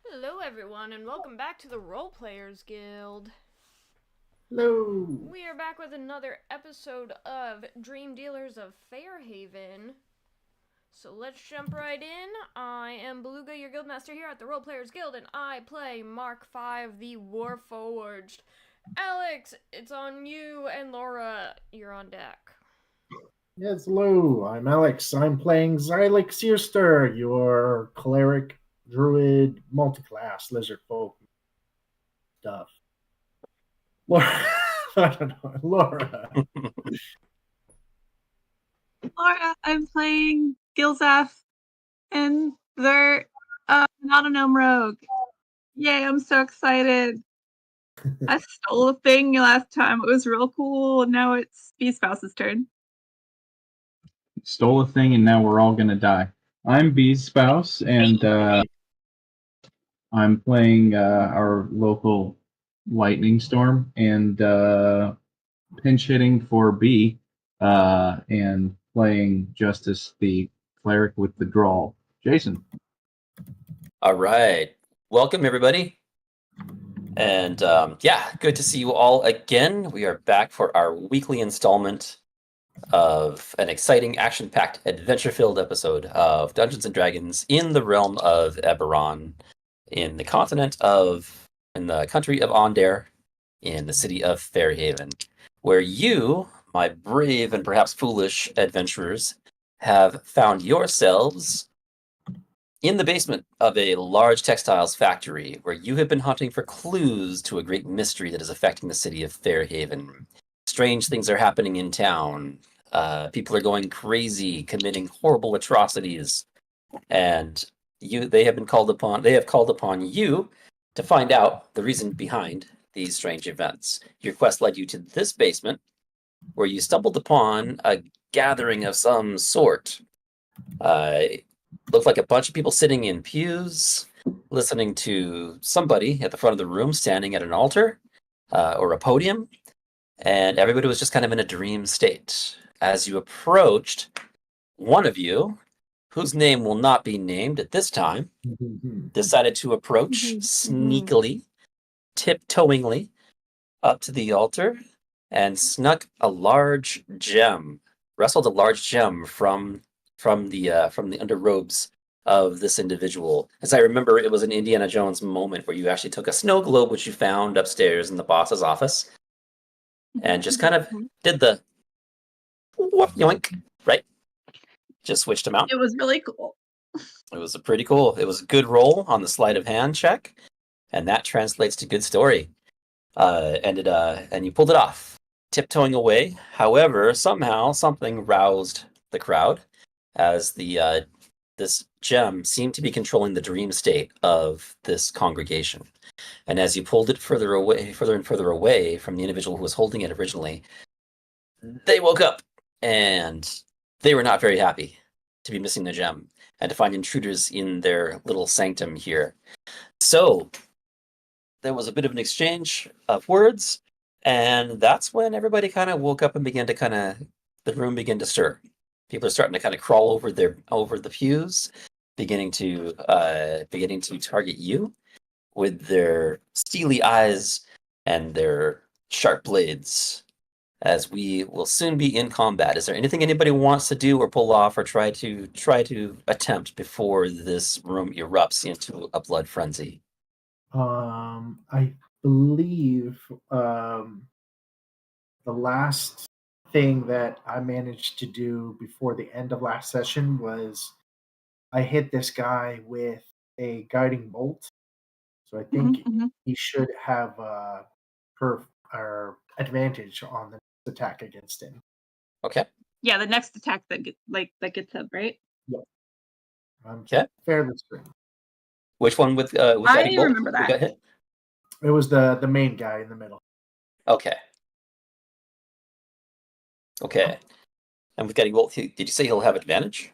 Hello everyone and welcome back to the Role Players Guild. Hello. We are back with another episode of Dream Dealers of Fairhaven. So let's jump right in. I am Beluga, your guildmaster here at the Role Players Guild, and I play Mark V, the Warforged. Alex, it's on you, and Laura, you're on deck. Yes, hello. I'm Alex. I'm playing Xylix Searster, your cleric, druid, multi-class lizard folk stuff. Laura, I don't know. Laura. Laura, I'm playing Gilzaf, and they're not a gnome rogue. Yay, I'm so excited. I stole a thing last time. It was real cool, and now it's Beast Spouse's turn. Stole a thing, and now we're all gonna die. I'm Bee's spouse, and I'm playing our local Lightning Storm, and pinch hitting for B, and playing Justice, the cleric with the drawl. Jason. All right. Welcome, everybody. And good to see you all again. We are back for our weekly installment of an exciting, action-packed, adventure-filled episode of Dungeons & Dragons in the realm of Eberron, in the country of Ondare, in the city of Fairhaven, where you, my brave and perhaps foolish adventurers, have found yourselves in the basement of a large textiles factory, where you have been hunting for clues to a great mystery that is affecting the city of Fairhaven. Strange things are happening in town. People are going crazy, committing horrible atrocities, and they have called upon you to find out the reason behind these strange events. Your quest led you to this basement, where you stumbled upon a gathering of some sort. Looked like a bunch of people sitting in pews, listening to somebody at the front of the room standing at an altar or a podium, and everybody was just kind of in a dream state. As you approached, one of you, whose name will not be named at this time, decided to approach sneakily, tiptoeingly up to the altar and snuck a large gem, wrestled a large gem from the underrobes of this individual. As I remember, it was an Indiana Jones moment where you actually took a snow globe, which you found upstairs in the boss's office, and just kind of did the whoop yoink, right? Just switched them out. It was really cool. It was pretty cool. It was a good roll on the sleight of hand check, and that translates to good story. And you pulled it off, tiptoeing away. However, somehow something roused the crowd, as this gem seemed to be controlling the dream state of this congregation. And as you pulled it further and further away from the individual who was holding it originally, they woke up, and they were not very happy to be missing the gem and to find intruders in their little sanctum here. So there was a bit of an exchange of words, and that's when everybody kind of woke up and the room began to stir. People are starting to kind of crawl over the pews, beginning to target you with their steely eyes and their sharp blades, as we will soon be in combat. Is there anything anybody wants to do or pull off or try to attempt before this room erupts into a blood frenzy? I believe the last thing that I managed to do before the end of last session was I hit this guy with a guiding bolt. So I think he should have advantage on the next attack against him. Okay. Yeah, the next attack that gets him, right? Yep. Okay. Fairly certain. Which one with I guiding bolt? remember that. Who got hit? It was the main guy in the middle. Okay. Okay. And with guiding bolt, did you say he'll have advantage?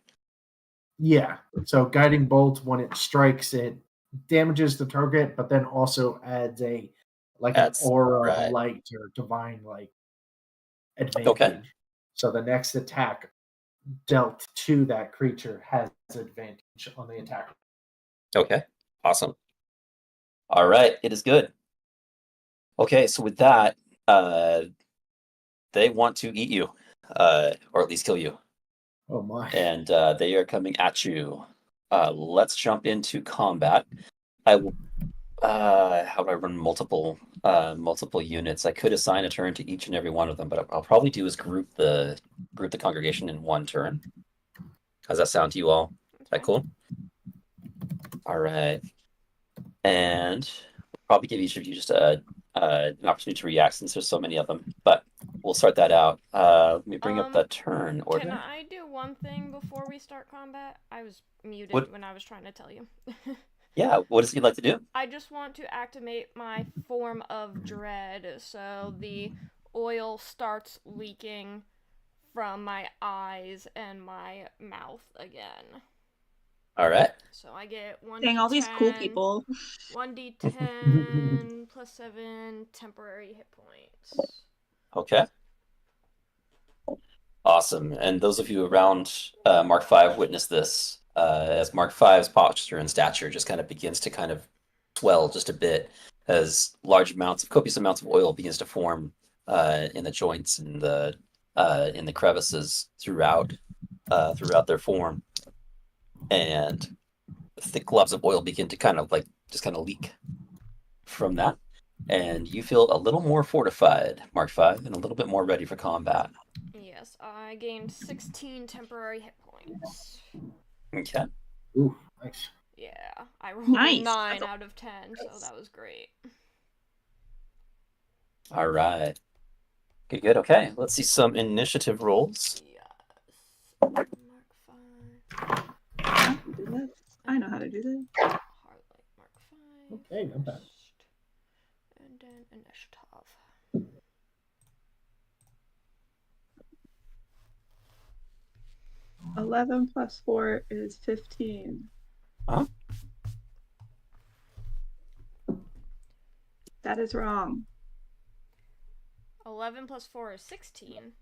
Yeah. So guiding bolt, when it strikes, it damages the target, but then also adds an aura of light or divine advantage. Okay. So the next attack dealt to that creature has advantage on the attack. Okay. Awesome. All right. It is good. Okay. So with that, they want to eat you, or at least kill you. Oh my! And they are coming at you. Let's jump into combat. I will. How do I run multiple units? I could assign a turn to each and every one of them, but I'll probably do is group the congregation in one turn. How's that sound to you all? Is that cool? All right. And probably give each of you just an opportunity to react, since there's so many of them. But we'll start that out. Let me bring up the turn order. Can I do one thing before we start combat? I was muted when I was trying to tell you. Yeah, what does he like to do? I just want to activate my form of dread, so the oil starts leaking from my eyes and my mouth again. All right. So I get 1d10. Dang, all these cool people. 1d10 plus 7 temporary hit points. Okay. Awesome. And those of you around Mark V witness this as Mark V's posture and stature just kind of begins to kind of swell just a bit as copious amounts of oil begins to form in the joints and in the crevices throughout their form, and thick globs of oil begin to kind of leak from that, and you feel a little more fortified, Mark V, and a little bit more ready for combat. Yes, I gained 16 temporary hit points. Okay. Ooh, nice. Yeah, I rolled Nice. a 9 out of 10, so that was great. All right. Good. Okay, let's see some initiative rolls. Yes. Mark 5. I know how to do that. Heartlight Mark 5. Okay, not bad. And then initiative. 11 plus 4 is 15. Huh? That is wrong. 11 plus 4 is 16.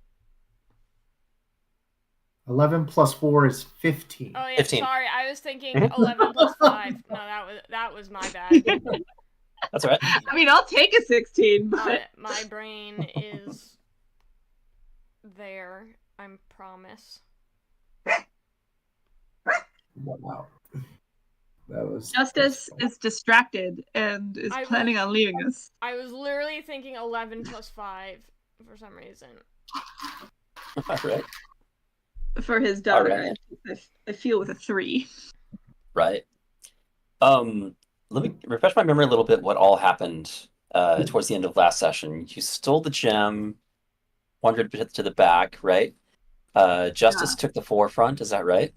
11 plus 4 is 15. Oh yeah, 15. sorry, I was thinking 11 plus 5. No, that was my bad. That's all right. I mean, I'll take a 16, but My brain is there. I promise. Wow. That was Justice is distracted and is planning on leaving us. I was literally thinking 11 plus 5 for some reason. All right. For his daughter, Right. I feel with a 3. Right. Let me refresh my memory a little bit. What all happened towards the end of last session? You stole the gem, wandered a bit to the back, right? Justice took the forefront. Is that right?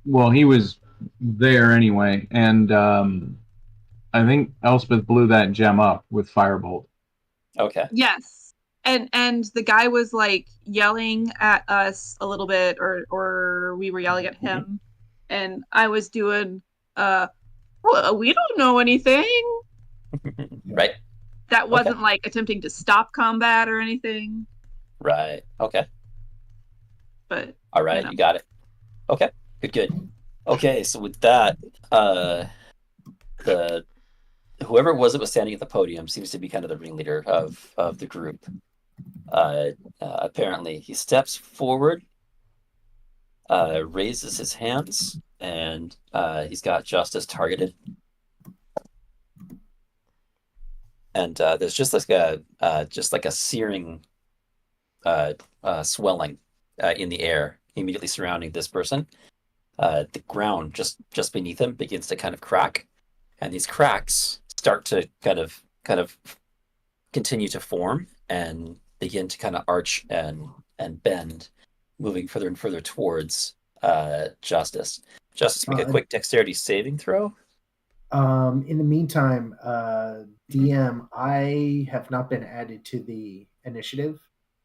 Well, he was there anyway, and I think Elspeth blew that gem up with Firebolt. Okay. Yes. And the guy was like yelling at us a little bit, or we were yelling at him, and I was doing well, we don't know anything. Right. That wasn't like attempting to stop combat or anything. Right. Okay. But all right, you got it. Okay. Good. Okay, so with that, whoever it was that was standing at the podium seems to be kind of the ringleader of the group. Apparently, he steps forward, raises his hands, and he's got Justice targeted. And there's just like a searing swelling in the air immediately surrounding this person. The ground just beneath him begins to kind of crack, and these cracks start to kind of continue to form and begin to kind of arch and bend, moving further and further towards Justice. Justice, make a quick dexterity saving throw. In the meantime, DM, I have not been added to the initiative.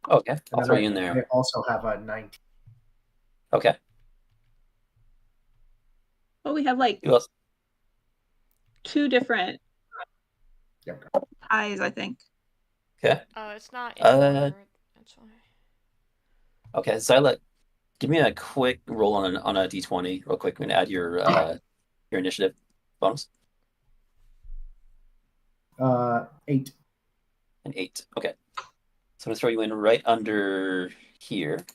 Okay, I'll throw you in there. I also have a 19. Okay. Well, we have like 2 different eyes, I think. Okay. It's not in order. That's why. Okay, Zyla, give me a quick roll on a d20 real quick. I'm gonna add your initiative bonus. 8. An 8. Okay. So I'm gonna throw you in right under here.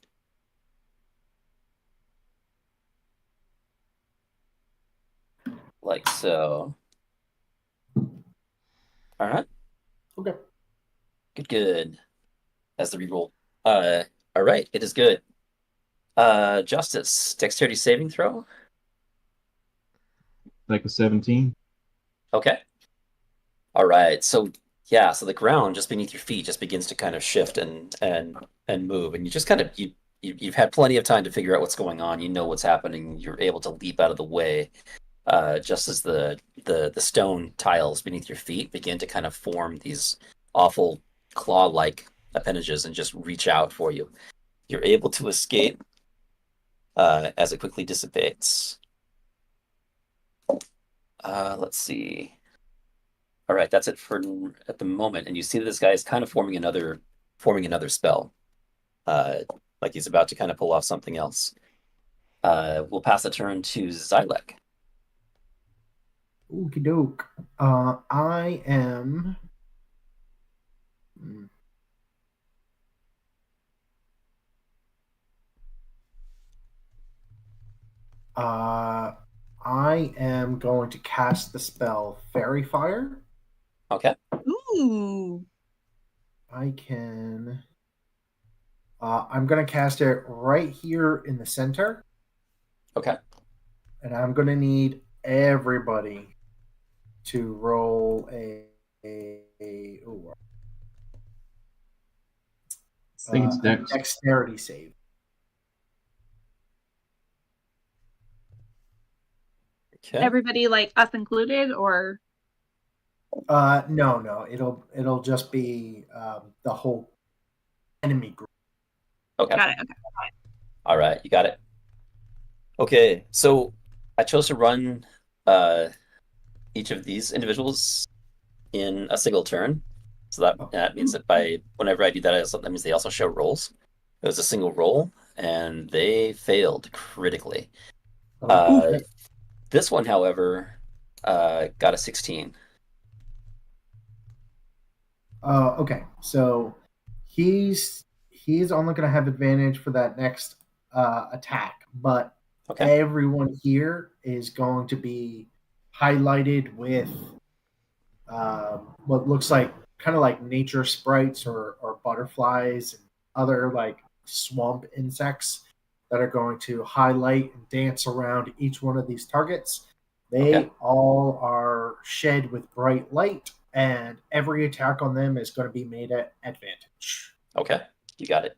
Like so. All right. Okay. Good. As the reroll. All right. It is good. Justice, dexterity saving throw. Like a 17. Okay. All right. So the ground just beneath your feet just begins to kind of shift and move, and you just kind of you've had plenty of time to figure out what's going on. You know what's happening. You're able to leap out of the way. Just as the stone tiles beneath your feet begin to kind of form these awful claw-like appendages and just reach out for you. You're able to escape as it quickly dissipates. Let's see. All right, that's it for at the moment. And you see that this guy is kind of forming another spell, like he's about to kind of pull off something else. We'll pass the turn to Xylek. Okie doke. I am. I am going to cast the spell Fairy Fire. Okay. Ooh. I can. I'm going to cast it right here in the center. Okay. And I'm going to need everybody to roll a dexterity save. Okay. Everybody, like us included, or no. It'll just be the whole enemy group. Okay. got it. Okay. All right, you got it. Okay, so I chose to run each of these individuals in a single turn. So that means that whenever I do that, that means they also show rolls. It was a single roll, and they failed critically. This one, however, got a 16. Okay, so he's only going to have advantage for that next attack, but everyone here is going to be highlighted with what looks like kind of like nature sprites or butterflies and other like swamp insects that are going to highlight and dance around each one of these targets. They all are shed with bright light, and every attack on them is going to be made at advantage. Okay, you got it.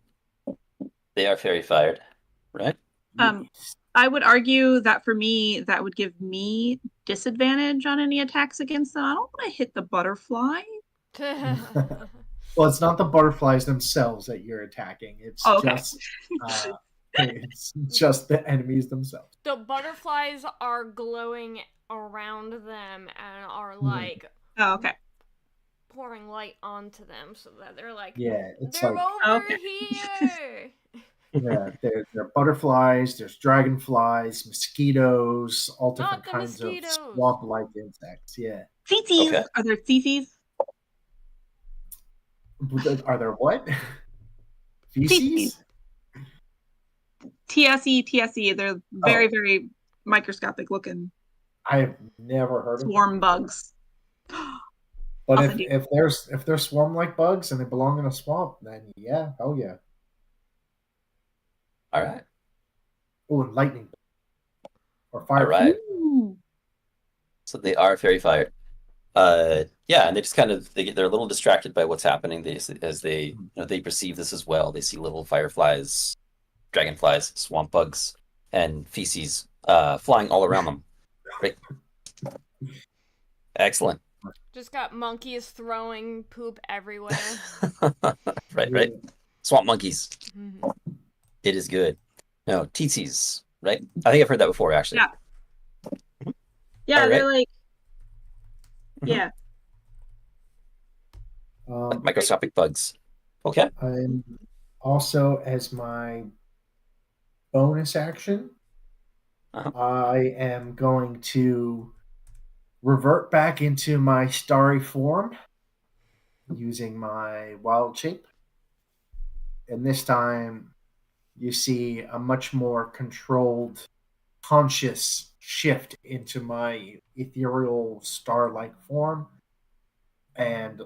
They are fairy fired, right? I would argue that for me, that would give me disadvantage on any attacks against them. I don't want to hit the butterfly. Well, it's not the butterflies themselves that you're attacking. It's it's just the enemies themselves. The butterflies are glowing around them and are like pouring light onto them so that they're like, it's they're like, over here. Yeah, there are butterflies, there's dragonflies, mosquitoes, all different kinds of swamp-like insects. Yeah. Tsitsis. Okay. Are there tsitsis? Are there what? Feces? TSE. They're very, very microscopic looking. I've never heard of swarm bugs. But if they're swarm-like bugs and they belong in a swamp, then yeah. All right. Oh, and lightning. Or fire. All right. Ooh. So they are fairy fired. Yeah, and they just kind of they're a little distracted by what's happening. As they they perceive this as well. They see little fireflies, dragonflies, swamp bugs, and feces flying all around them. Great. Excellent. Just got monkeys throwing poop everywhere. Right. Swamp monkeys. Mm-hmm. It is good. No, tsits, right? I think I've heard that before, actually. Yeah. Yeah, they're like, yeah. Like microscopic bugs. Okay. I'm also, as my bonus action, I am going to revert back into my starry form using my wild shape. And this time, you see a much more controlled, conscious shift into my ethereal star-like form. And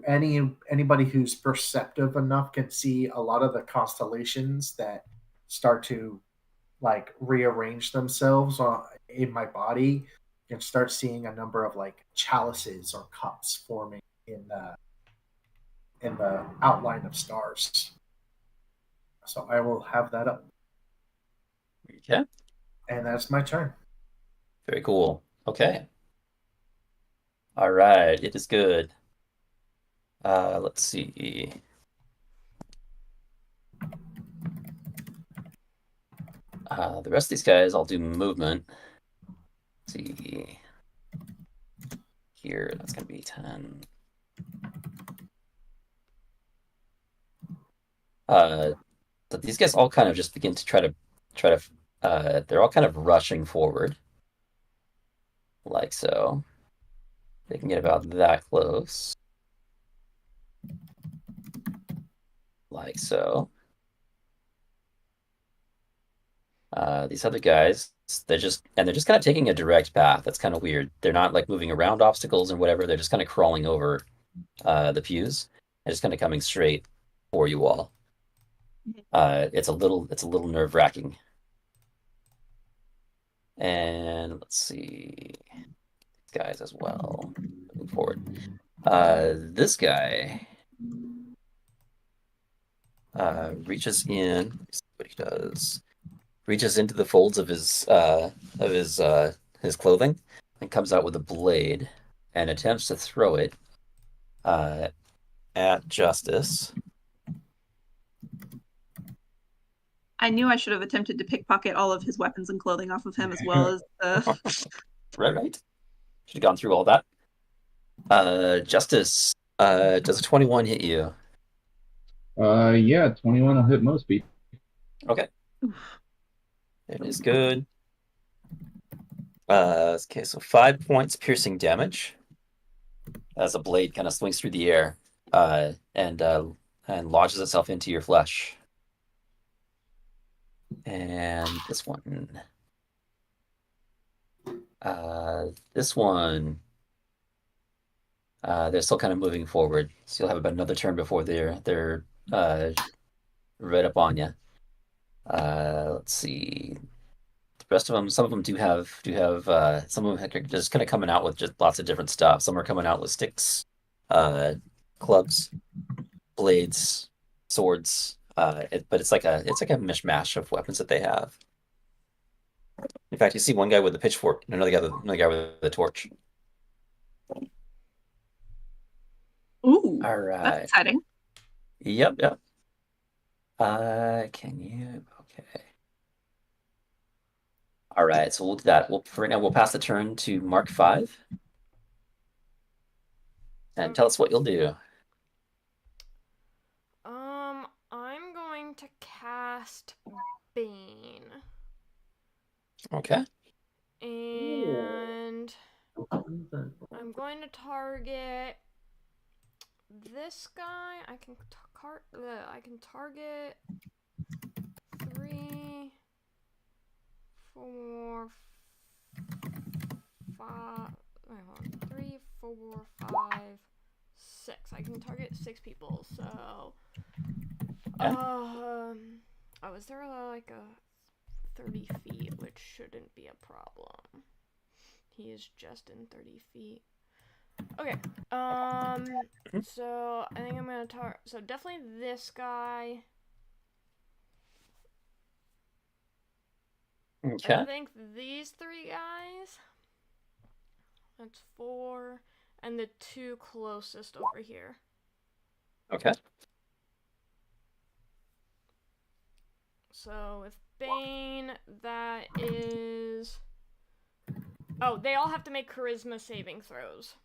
anybody who's perceptive enough can see a lot of the constellations that start to like rearrange themselves in my body. You can start seeing a number of like chalices or cups forming in the outline of stars. So I will have that up. Okay. And that's my turn. Very cool. Okay. All right. It is good. Let's see. The rest of these guys, I'll do movement. Let's see. Here, that's going to be 10. But these guys all kind of just begin to try to they're all kind of rushing forward. Like so. They can get about that close. Like so. These other guys, they're just kind of taking a direct path. That's kind of weird. They're not like moving around obstacles and whatever. They're just kind of crawling over the pews and just kind of coming straight for you all. It's a little nerve-wracking. And let's see, these guys as well. Moving forward, this guy reaches in. Let's see what he does. Reaches into the folds of his clothing and comes out with a blade and attempts to throw it at Justice. I knew I should have attempted to pickpocket all of his weapons and clothing off of him, as well as the. Right. Should have gone through all that. Justice, does a 21 hit you? Yeah, 21 will hit most people. Okay. It is good. Okay, so 5 points piercing damage as a blade kind of swings through the air and lodges itself into your flesh. And this one. They're still kind of moving forward, so you'll have about another turn before they're right up on you. Let's see. The rest of them, some of them do have some of them are just kind of coming out with just lots of different stuff. Some are coming out with sticks, clubs, blades, swords. But it's like a mishmash of weapons that they have. In fact, you see one guy with a pitchfork and another guy with a torch. Ooh, All right. that's exciting. Yep. Can you? Okay. All right, so we'll do that. For right now, we'll pass the turn to Mark 5. And tell us what you'll do. I'm going to cast Bane. Okay. And I'm going to target this guy. I can target 3, 4, 5. Wait, hold on. 3, 4, 5, 6. I can target 6 people. So, is there like a 30 feet, which shouldn't be a problem. He is just in 30 feet. Okay. So I think I'm gonna target. So definitely this guy. Okay. I think these 3 guys. That's 4, and the 2 closest over here. Okay. So with Bane, that is. Oh, they all have to make charisma saving throws.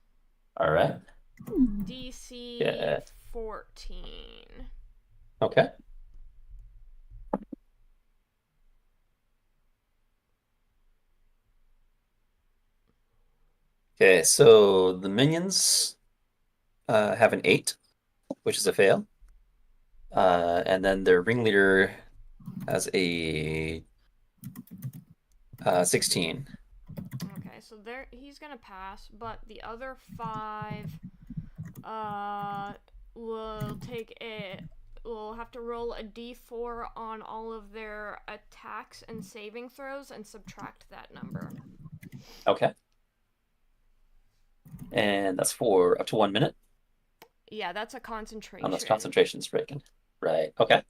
All right. DC 14. Okay. Okay, so the minions have an 8, which is a fail. And then their ringleader has a 16. Okay, so he's gonna pass, but the other 5 will have to roll a d4 on all of their attacks and saving throws and subtract that number. Okay. And that's for up to 1 minute? Yeah, that's a concentration. Unless concentration's breaking. Right, okay.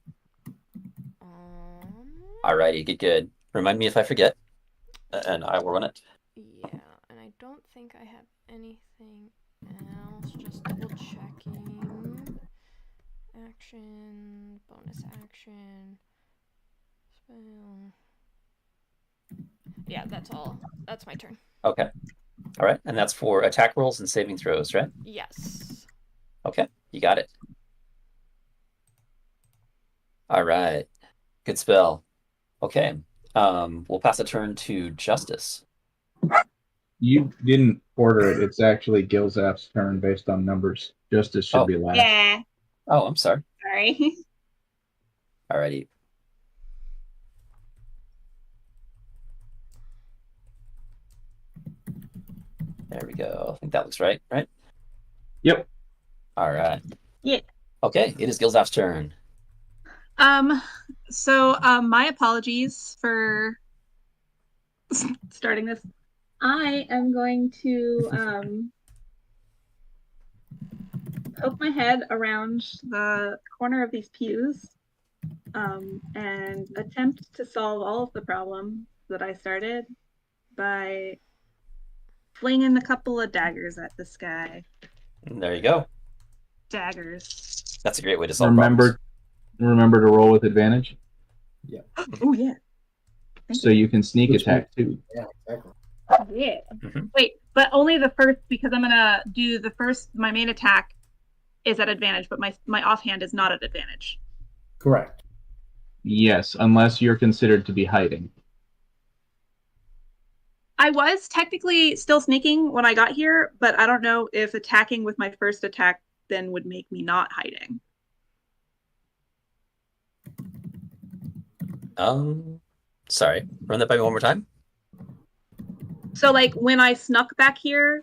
Alrighty, good. Remind me if I forget, and I will run it. Yeah, and I don't think I have anything else. Just double checking. Action, bonus action, spell. Yeah, that's all. That's my turn. Okay. All right, and that's for attack rolls and saving throws, right? Yes. Okay, you got it. All right, good spell. Okay, we'll pass the turn to Justice. You didn't order it. It's actually Gilzaf's turn based on numbers. Justice should be last. Yeah. Oh, I'm sorry. Sorry. Alrighty. There we go. I think that looks right, right? Yep. All right. Yeah. Okay, it is Gilzaf's turn. So my apologies for starting this. I am going to poke my head around the corner of these pews and attempt to solve all of the problems that I started by flinging a couple of daggers at this guy. And there you go. Daggers. That's a great way to solve problems. Remember to roll with advantage. Yeah. Oh yeah. So you can sneak Which attack too. Yeah, exactly. Yeah. Mhm. Wait, but only the first, because I'm gonna do the first. My main attack is at advantage, but my offhand is not at advantage. Correct. Yes, unless you're considered to be hiding. I was technically still sneaking when I got here, but I don't know if attacking with my first attack then would make me not hiding. Sorry. Run that by me one more time. So like when I snuck back here.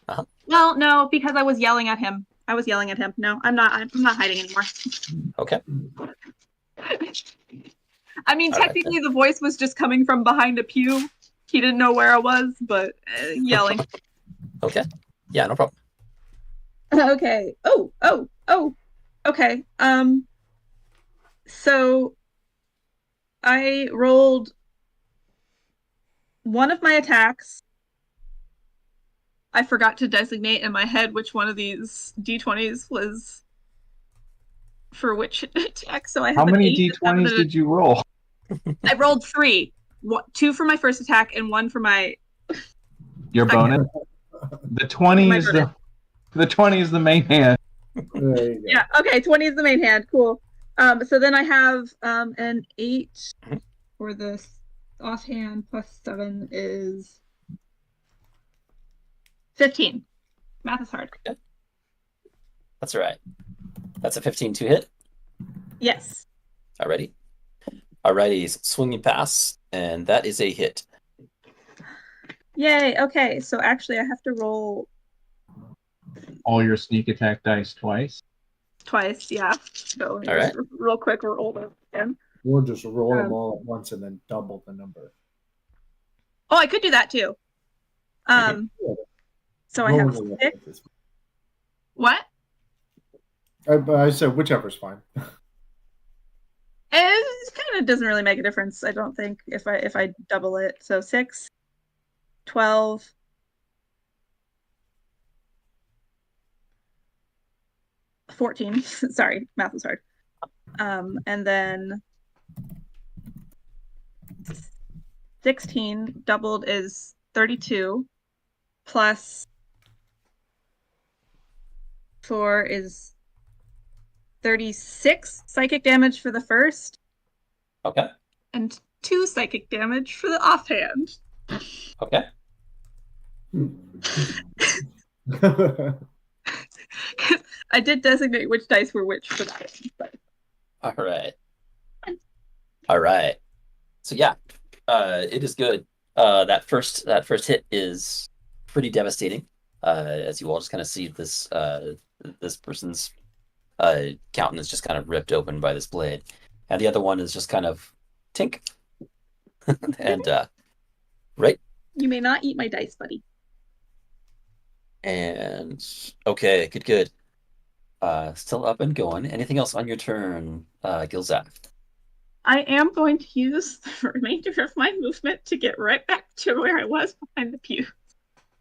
Uh-huh. Well, no, because I was yelling at him. No, I'm not hiding anymore. Okay. I mean, All right, technically the voice was just coming from behind a pew. He didn't know where I was, but yelling. Okay. Yeah, no problem. Okay. Oh. Okay. So I rolled one of my attacks. I forgot to designate in my head which one of these d20s was for which attack. So I have How many an 8, d20s did you roll? I rolled 3. 2 for my first attack and 1 for my Your bonus. The 20 is the 20 is the main hand. There you go. Yeah. Okay. 20 is the main hand. Cool. So then I have an 8 for the offhand plus 7 is 15. Math is hard. Okay. That's all right. That's a 15 to hit. Yes. Alrighty. Alrighty, swinging pass, and that is a hit. Yay. Okay. So actually, I have to roll All your sneak attack dice twice. twice. Yeah. So All right. real quick, roll them again. We'll just roll them all at once and then double the number. Oh, I could do that too. So I have 6. What? I said whichever's fine. It kind of doesn't really make a difference, I don't think, if I double it. So 6, 12, 14. Sorry, math was hard. And then 16 doubled is 32 plus 4 is 36 psychic damage for the first. Okay. And 2 psychic damage for the offhand. Okay. I did designate which dice were which for that. But... All right. All right. So yeah, it is good. That first hit is pretty devastating. As you all just kind of see this this person's countenance just kind of ripped open by this blade, and the other one is just kind of tink. And right. You may not eat my dice, buddy. And okay, good. Still up and going. Anything else on your turn, Gilzaf? I am going to use the remainder of my movement to get right back to where I was behind the pew.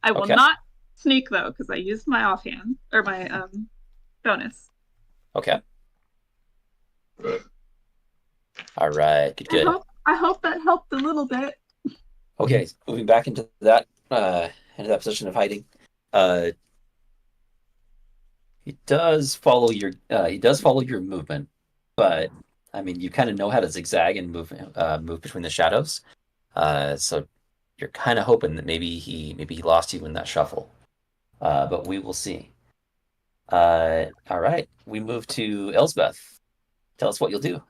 I will not sneak though, because I used my offhand or my bonus. Okay. All right. Good. I hope that helped a little bit. Okay, moving back into that position of hiding. He does follow your movement, but I mean, you kind of know how to zigzag and move between the shadows. So you're kind of hoping that maybe he lost you in that shuffle. But we will see. All right, we move to Elsbeth. Tell us what you'll do.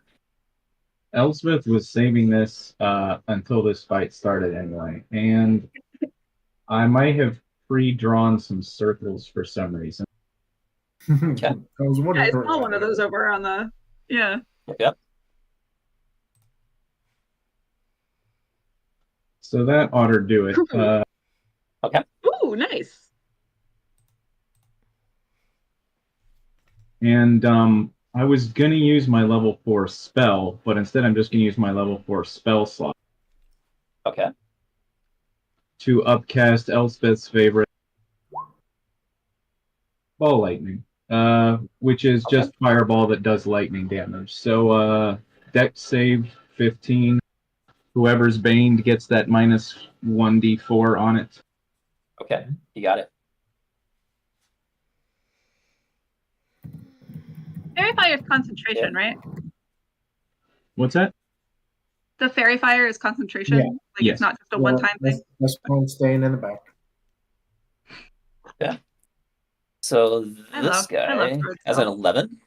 Elsbeth was saving this until this fight started anyway, and I might have pre-drawn some circles for some reason. Okay. I was wondering. I saw one of those over on the Yep. So that ought to do it. Okay. Ooh, nice. And I was going to use my level 4 spell, but instead I'm just going to use my level 4 spell slot. Okay. To upcast Elspeth's favorite, Ball Lightning, which is just fireball that does lightning damage. So Dex save 15. Whoever's baned gets that minus 1d4 on it. Okay, you got it. Fairy Fire is concentration, right? What's that? The Fairy Fire is concentration. Yeah. Like Yes. it's not just a one-time thing. That's fine staying in the back. Yeah. So I this love guy Sword has an Spell. 11.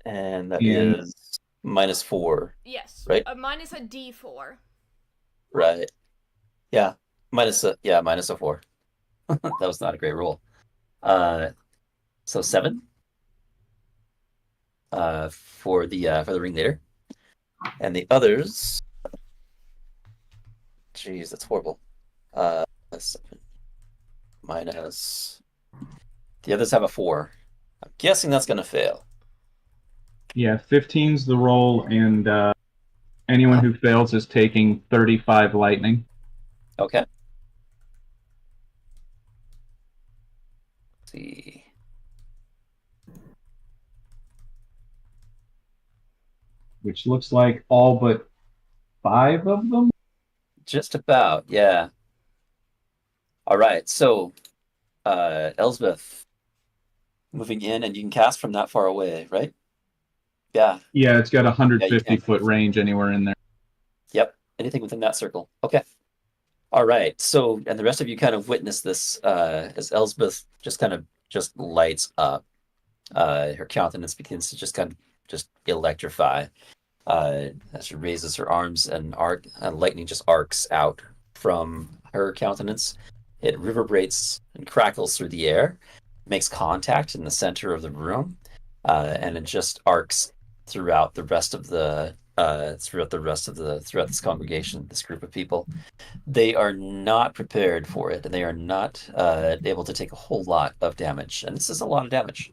And that Yeah. is -4. Yes. Right? Minus a D4. Right. Yeah. -4. That was not a great roll. So 7. For the ringleader. And the others. Jeez, that's horrible. 7 minus. The others have a 4. I'm guessing that's gonna fail. Yeah, 15's the roll, and anyone who fails is taking 35 lightning. Okay. Let's see. Which looks like all but 5 of them? Just about, yeah. All right, so Elsbeth, moving in, and you can cast from that far away, right? Yeah. Yeah, it's got a Yeah, you 150-foot range anywhere in there. Yep, anything within that circle. Okay. All right, so, and the rest of you kind of witness this as Elsbeth just kind of lights up. Her countenance begins to just kind of just electrify as she raises her arms, and lightning just arcs out from her countenance. It reverberates and crackles through the air, makes contact in the center of the room, and it just arcs throughout the rest of the throughout this congregation, this group of people. They are not prepared for it, and they are not able to take a whole lot of damage. And this is a lot of damage.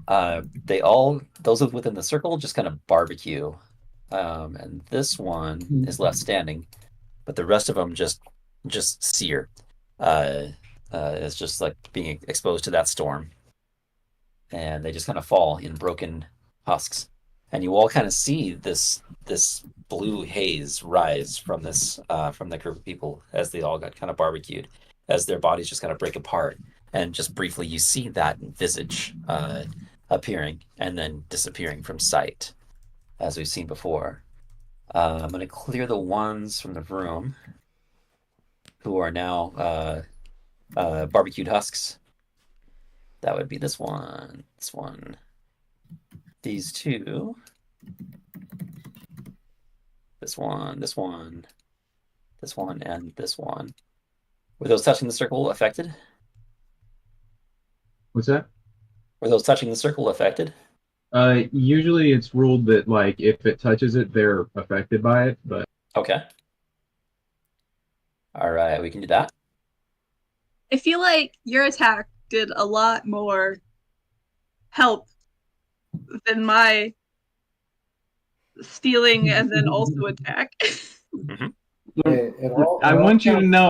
Those within the circle just kind of barbecue. And this one is left standing, but the rest of them just sear. It's just like being exposed to that storm. And they just kind of fall in broken husks. And you all kind of see this blue haze rise from from the group of people as they all got kind of barbecued, as their bodies just kind of break apart. And just briefly, you see that visage appearing and then disappearing from sight, as we've seen before. I'm going to clear the ones from the room who are now barbecued husks. That would be this one, these two, this one, and this one. Were those touching the circle affected? What's that? Were those touching the circle affected? Usually it's ruled that, like, if it touches it, they're affected by it, but... Okay. All right, we can do that. I feel like your attack did a lot more help than my stealing and then also attack. I want you to know,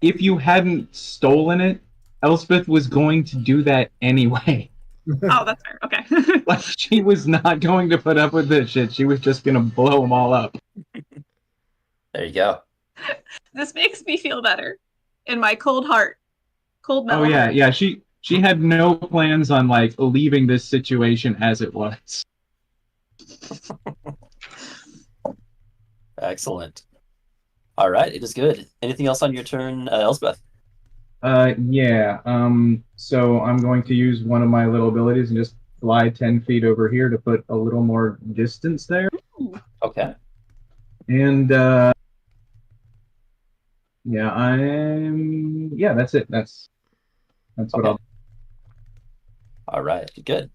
if you hadn't stolen it, Elspeth was going to do that anyway. Oh, that's fair. Okay. Like, she was not going to put up with this shit. She was just going to blow them all up. There you go. This makes me feel better in my cold heart. Cold metal Oh, yeah, heart. yeah. She had no plans on, like, leaving this situation as it was. Excellent. All right, it is good. Anything else on your turn, Elspeth? Yeah. So I'm going to use one of my little abilities and just fly 10 feet over here to put a little more distance there. Okay. And, yeah, that's it. That's what Okay. I'll... All right, good.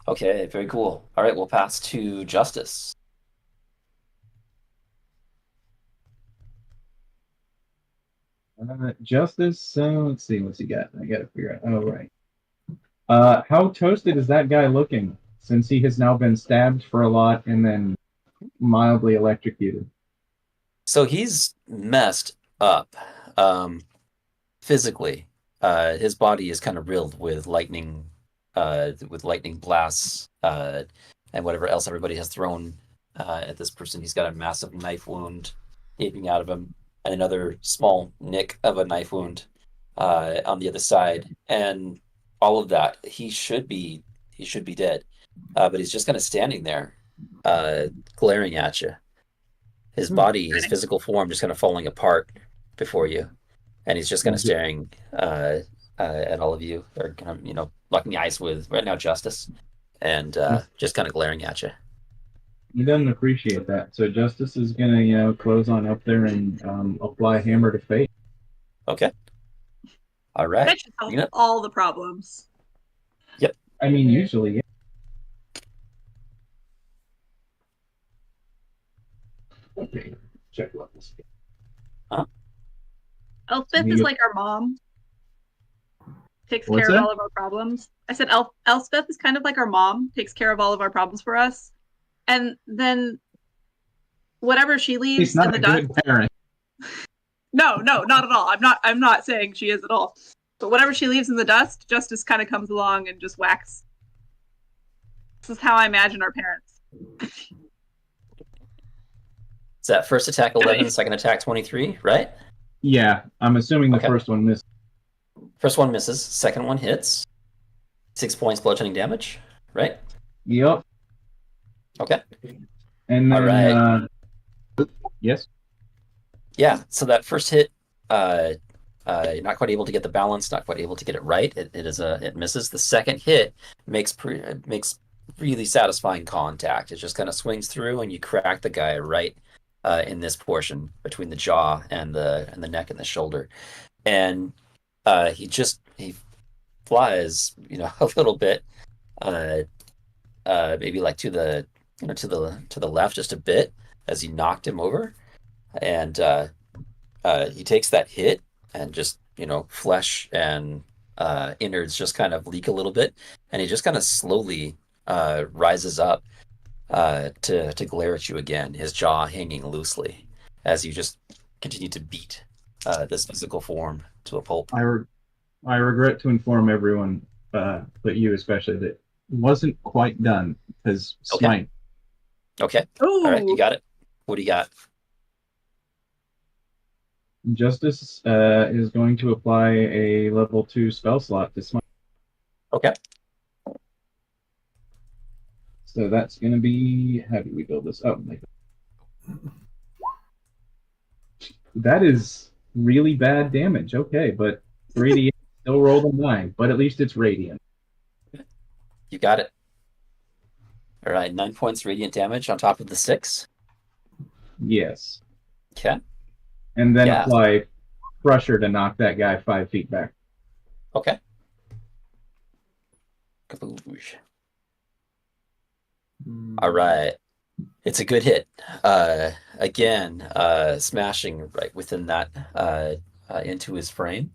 Okay, very cool. All right, we'll pass to Justice. Justice, let's see, what's he got? I gotta figure out. Oh, right. How toasted is that guy looking since he has now been stabbed for a lot and then mildly electrocuted? So he's messed up physically. His body is kind of riddled with lightning blasts, and whatever else everybody has thrown at this person. He's got a massive knife wound gaping out of him, and another small nick of a knife wound on the other side, and all of that. He should be dead, but he's just kind of standing there, glaring at you. His body, his physical form, just kind of falling apart before you, and he's just kind of staring at all of you, or kind of locking eyes with right now Justice, and just kind of glaring at you. He doesn't appreciate that, so Justice is gonna close on up there and apply Hammer to Fate. Okay. All right. That should solve all the problems. Yep. I mean, usually, yeah. Okay, check levels. Elspeth is like our mom. Takes What's care that? of all of our problems. I said Elspeth is kind of like our mom, takes care of all of our problems for us. And then whatever she leaves He's not in the a dust. good parent. No, not at all. I'm not saying she is at all. But whatever she leaves in the dust, Justice kind of comes along and just whacks. This is how I imagine our parents. Is that first attack 11, second attack 23, right? Yeah, I'm assuming the Okay. first one missed. First one misses, second one hits. 6 points bludgeoning damage, right? Yep. Okay. And then, All right. Yes? Yeah, so that first hit, not quite able to get the balance, not quite able to get it right. It misses. The second hit makes really satisfying contact. It just kind of swings through, and you crack the guy right in this portion between the jaw and the neck and the shoulder, and he flies, a little bit, maybe like to the left just a bit as you knocked him over, and he takes that hit, and just flesh and innards just kind of leak a little bit, and he just kind of slowly rises up to glare at you again, his jaw hanging loosely as you just continue to beat this physical form to a pulp. I regret to inform everyone, but you especially, that it wasn't quite done, because smite. Okay. Ooh. All right, you got it. What do you got? Justice is going to apply a level 2 spell slot to smite. Okay. So that's going to be... How do we build this? Oh, my God. That is really bad damage. Okay, but radiant still rolled a 9, but at least it's radiant. You got it. All right, 9 points radiant damage on top of the 6. Yes. Okay. And then apply Crusher to knock that guy 5 feet back. Okay. Kaboosh. All right. It's a good hit. Again, smashing right within that into his frame.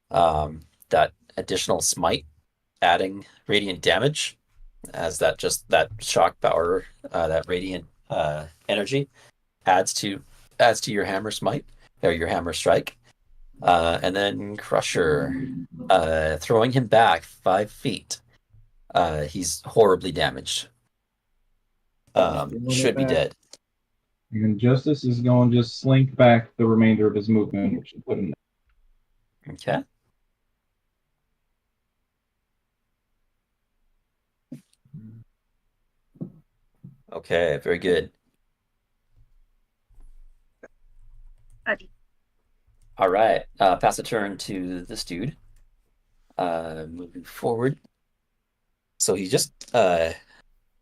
That additional smite adding radiant damage as that shock power, that radiant energy adds to your hammer smite or your hammer strike. And then Crusher, throwing him back 5 feet. He's horribly damaged. Should be dead. And Justice is going to just slink back the remainder of his movement, which should put him there. Okay. Okay, very good. All right, pass the turn to this dude. Moving forward. So he just kind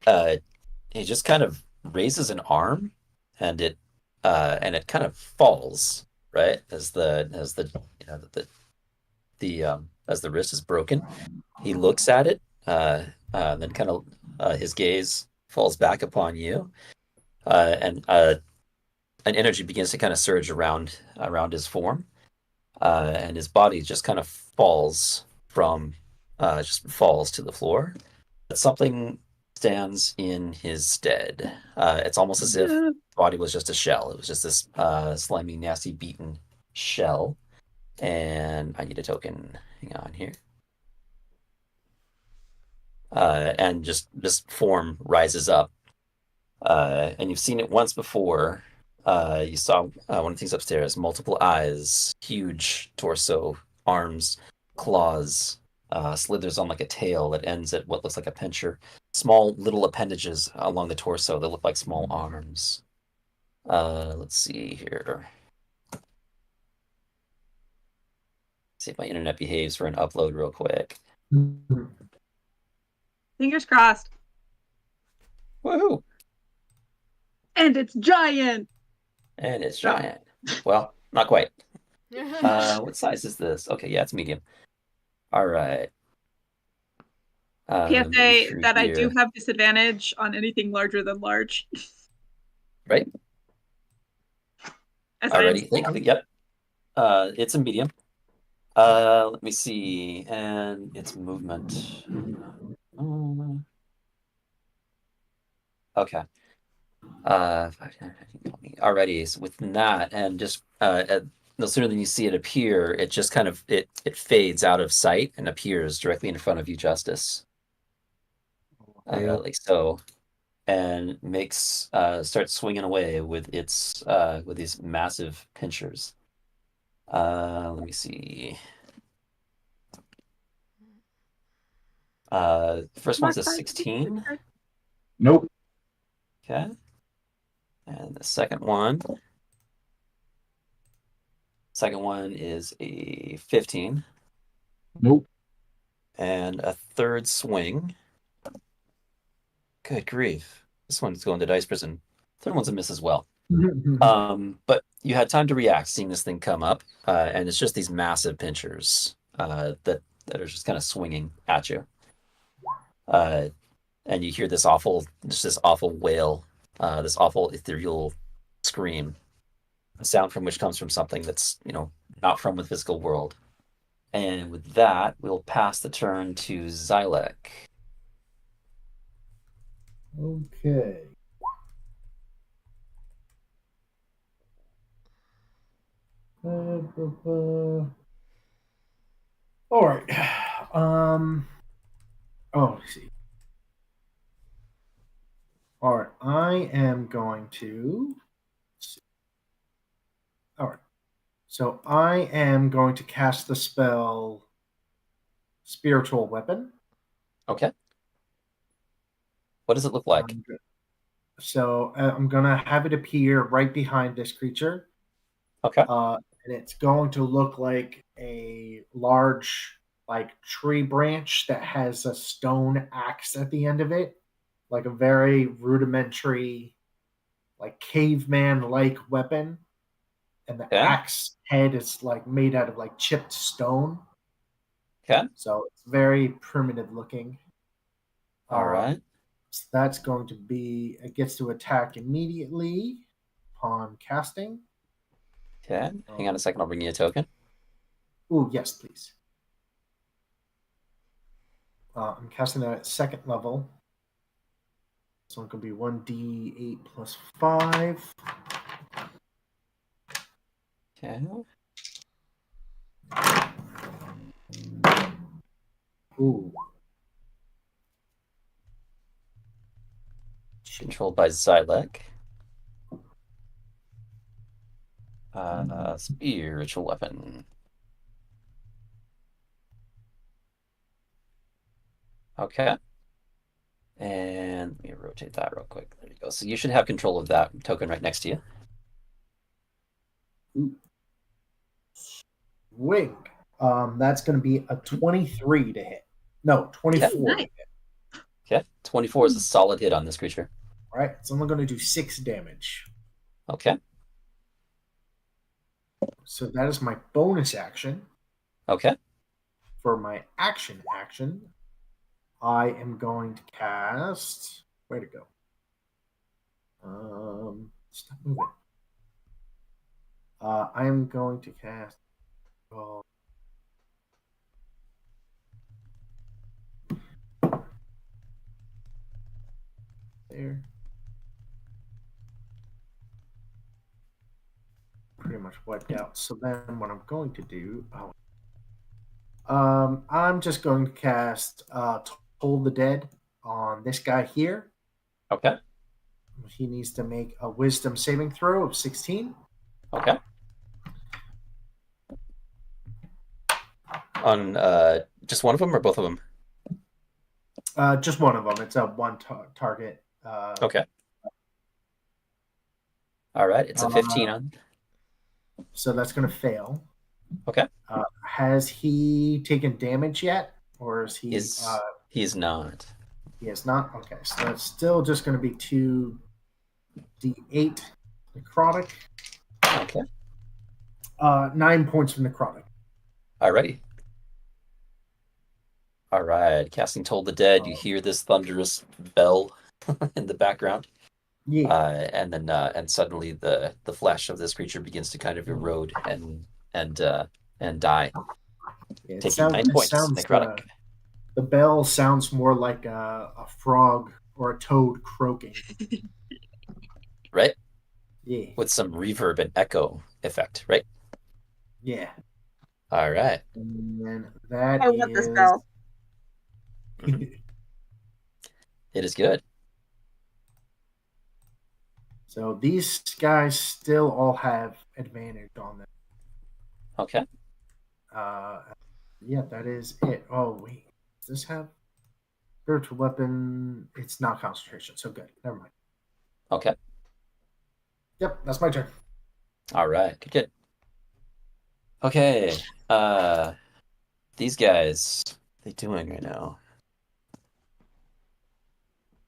of raises an arm, and it kind of falls, right, as the as the wrist is broken. He looks at it, and then kind of his gaze falls back upon you, and an energy begins to kind of surge around his form, and his body just kind of falls to the floor. But something stands in his stead. It's almost as if the body was just a shell. It was just this slimy, nasty, beaten shell. And I need a token. Hang on here. And just this form rises up. And you've seen it once before. You saw one of the things upstairs, multiple eyes, huge torso, arms, claws, slithers on like a tail that ends at what looks like a pincher, small little appendages along the torso that look like small arms. Let's see here. See if my internet behaves for an upload real quick. Fingers crossed. Woohoo! And it's giant. And it's giant. Well, not quite. What size is this? Okay, yeah, it's medium. All right. PSA that I do have disadvantage on anything larger than large. Right. Alrighty. Yep. It's a medium. Let me see. And its movement. Okay. Alrighty. So with that, and just no sooner than you see it appear, it just kind of it fades out of sight and appears directly in front of you, Justice. Like so, and makes starts swinging away with its with these massive pinchers. Let me see. First one's a 16. Nope. Okay. And the second one is a 15. Nope. And a third swing. Good grief. This one's going to dice prison. Third one's a miss as well. But you had time to react seeing this thing come up, and it's just these massive pinchers that are just kind of swinging at you. And you hear this awful wail, this awful ethereal scream, a sound from which comes from something that's, not from the physical world. And with that, we'll pass the turn to Xylek. Okay. All right. Let's see. All right. I am going to. All right. So I am going to cast the spell Spiritual Weapon. Okay. What does it look like? So I'm going to have it appear right behind this creature. Okay. And it's going to look like a large, tree branch that has a stone axe at the end of it, like a very rudimentary, caveman-like weapon. And the axe head is made out of chipped stone. Okay. So it's very primitive looking. All right. So that's going to be, it gets to attack immediately upon casting. Okay. Hang on a second. I'll bring you a token. Oh, yes, please. I'm casting that at second level. So it could be 1d8 plus 5. Okay. Ooh. Controlled by Xylek. Spiritual weapon. Okay. And let me rotate that real quick. There you go. So you should have control of that token right next to you. Ooh. Wing. That's going to be a 23 to hit. No, 24 to hit. Okay. 24 is a solid hit on this creature. All right. So I'm going to do 6 damage. Okay. So that is my bonus action. Okay. For my action, I am going to cast. Where to go? Stop moving. I am going to cast. Oh. There. Pretty much wiped out. So then, what I'm going to do? I'm just going to cast Toll the Dead on this guy here. Okay. He needs to make a Wisdom saving throw of 16. Okay. On just one of them or both of them? Just one of them. It's a one target. Okay. All right. It's a 15 on. So that's going to fail. Okay. Has he taken damage yet, or is he? He's not. He has not. Okay, so that's still just going to be 2d8 necrotic. Okay. 9 points from necrotic. Alrighty. All right. Casting Toll the Dead. You hear this thunderous bell in the background. Yeah. And then and suddenly the flesh of this creature begins to kind of erode and die. Yeah, taking 9 points necrotic. The bell sounds more like a frog or a toad croaking. Right? Yeah. With some reverb and echo effect, right? Yeah. All right. And that I want this bell. It is good. So these guys still all have advantage on them. Okay. Yeah, that is it. Oh wait, does this have spiritual weapon? It's not concentration, so good. Never mind. Okay. Yep, that's my turn. All right. Good. Okay. These guys, what are they doing right now?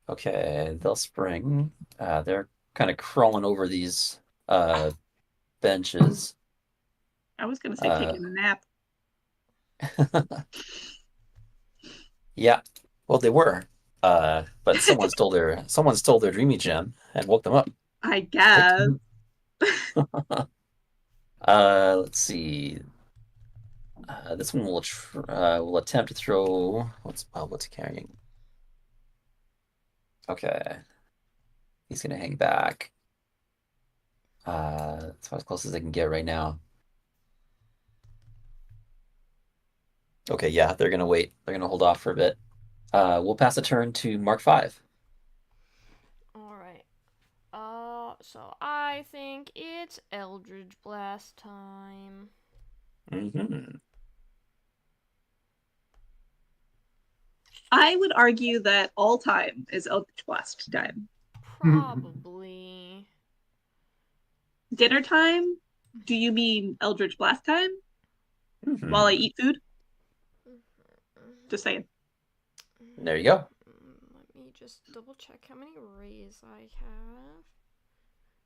Okay, they'll spring. They're kind of crawling over these benches. I was going to say taking a nap. Yeah, well, they were. But someone stole their dreamy gem and woke them up. I guess. Let's see. This one will attempt to throw. What's he carrying? Okay, he's gonna hang back. That's about as close as I can get right now. Okay, yeah, they're gonna wait. They're gonna hold off for a bit. We'll pass a turn to Mark 5. All right. So I think it's Eldritch Blast time. Mm-hmm. I would argue that all time is Eldritch Blast time. Probably. Dinner time? Do you mean Eldritch Blast time? Mm-hmm. While I eat food? Just saying. There you go. Let me just double check how many rays I have.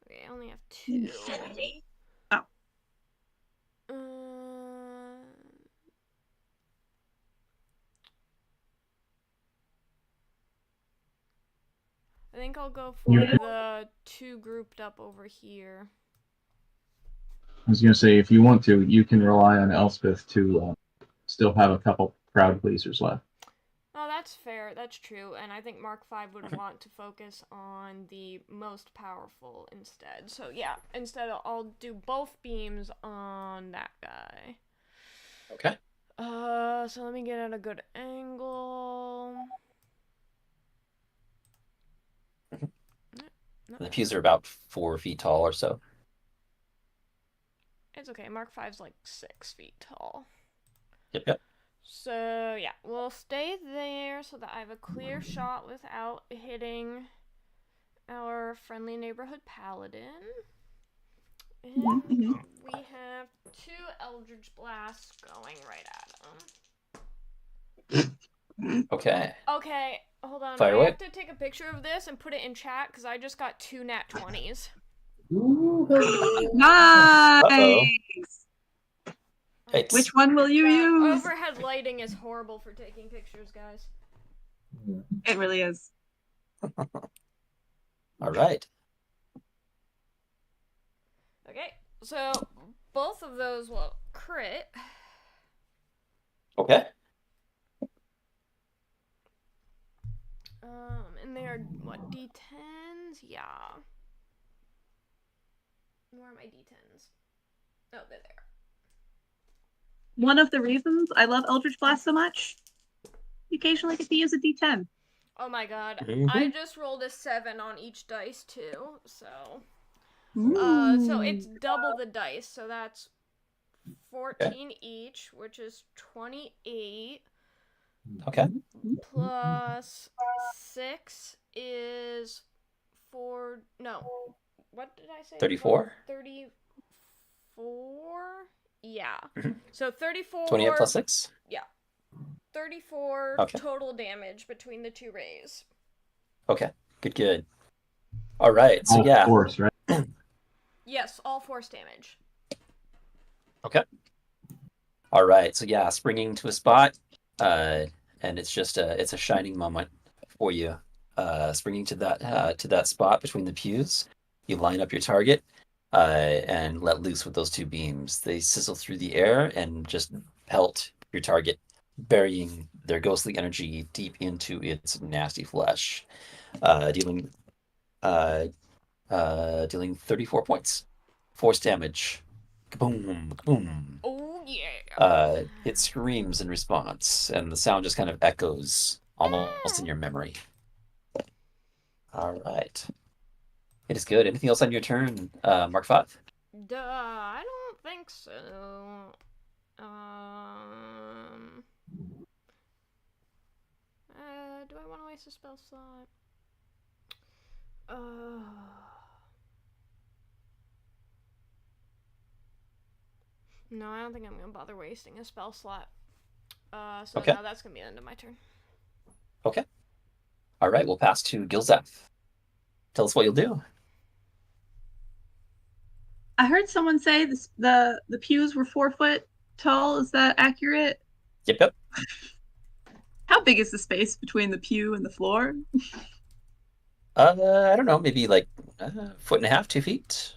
Okay, I only have 2. Oh. I think I'll go for the 2 grouped up over here. I was going to say, if you want to, you can rely on Elspeth to still have a couple crowd pleasers left. Oh, that's fair. That's true. And I think Mark 5 would want to focus on the most powerful instead. So yeah, instead I'll do both beams on that guy. Okay. So let me get at a good angle. No. The pews are about 4 feet tall or so. It's okay. Mark 5's like 6 feet tall. Yep. So yeah, we'll stay there so that I have a clear shot without hitting our friendly neighborhood paladin. And we have 2 Eldritch Blasts going right at him. Okay. Okay, hold on. Fire I away. have to take a picture of this and put it in chat because I just got 2 nat 20s. Nice. Uh-oh. Which one will you use? Overhead lighting is horrible for taking pictures, guys. It really is. All right. Okay, so both of those will crit. Okay. And they are, what, D10s? Yeah. Where are my D10s? Oh, they're there. One of the reasons I love Eldritch Blast so much, you occasionally get to use a D10. Oh my god. Mhm. I just rolled a 7 on each dice, too, so... So Ooh. it's double the dice, so that's 14 each, which is 28. Okay. Plus 6 is 4. No. What did I say? 34? 34? Yeah. Mhm. So 34. 28 plus 6? 34 Okay. total damage between the 2 rays. Okay. Good. All right. So, All yeah. force, right? Yes, all force damage. Okay. All right. So, yeah, springing to a spot. And it's just it's a shining moment for you. Springing to that spot between the pews. You line up your target and let loose with those 2 beams. They sizzle through the air and just pelt your target, burying their ghostly energy deep into its nasty flesh, dealing 34 points, force damage. Kaboom, kaboom. Oh, yeah. It screams in response, and the sound just kind of echoes almost in your memory. All right. It is good. Anything else on your turn, Mark 5? Duh, I don't think so. Do I want to waste a spell slot? No, I don't think I'm gonna bother wasting a spell slot. So Okay. no, that's gonna be the end of my turn. Okay. All right, we'll pass to Gilzeth. Tell us what you'll do. I heard someone say the pews were 4 foot tall. Is that accurate? Yep. How big is the space between the pew and the floor? I don't know, maybe like 1.5 feet, 2 feet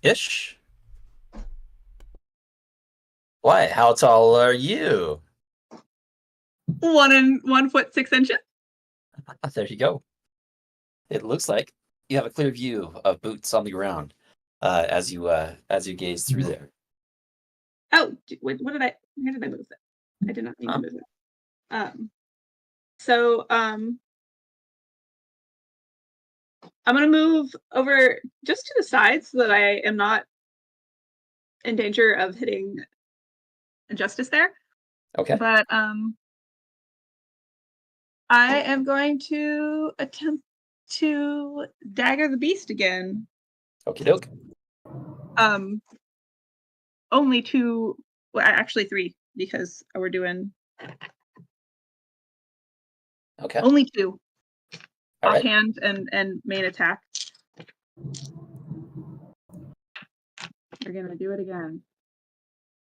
ish. Why? How tall are you? 1 foot 6 inches. There you go. It looks like you have a clear view of boots on the ground as you gaze through there. Oh, what did I? Where did I move it? I did not mean to move it. I'm gonna move over just to the side so that I am not in danger of hitting Justice there. Okay. But I am going to attempt to dagger the beast again. Okie doke. Only 2, well, actually 3, because we're doing only 2. All right. Offhand and main attack. We're gonna do it again.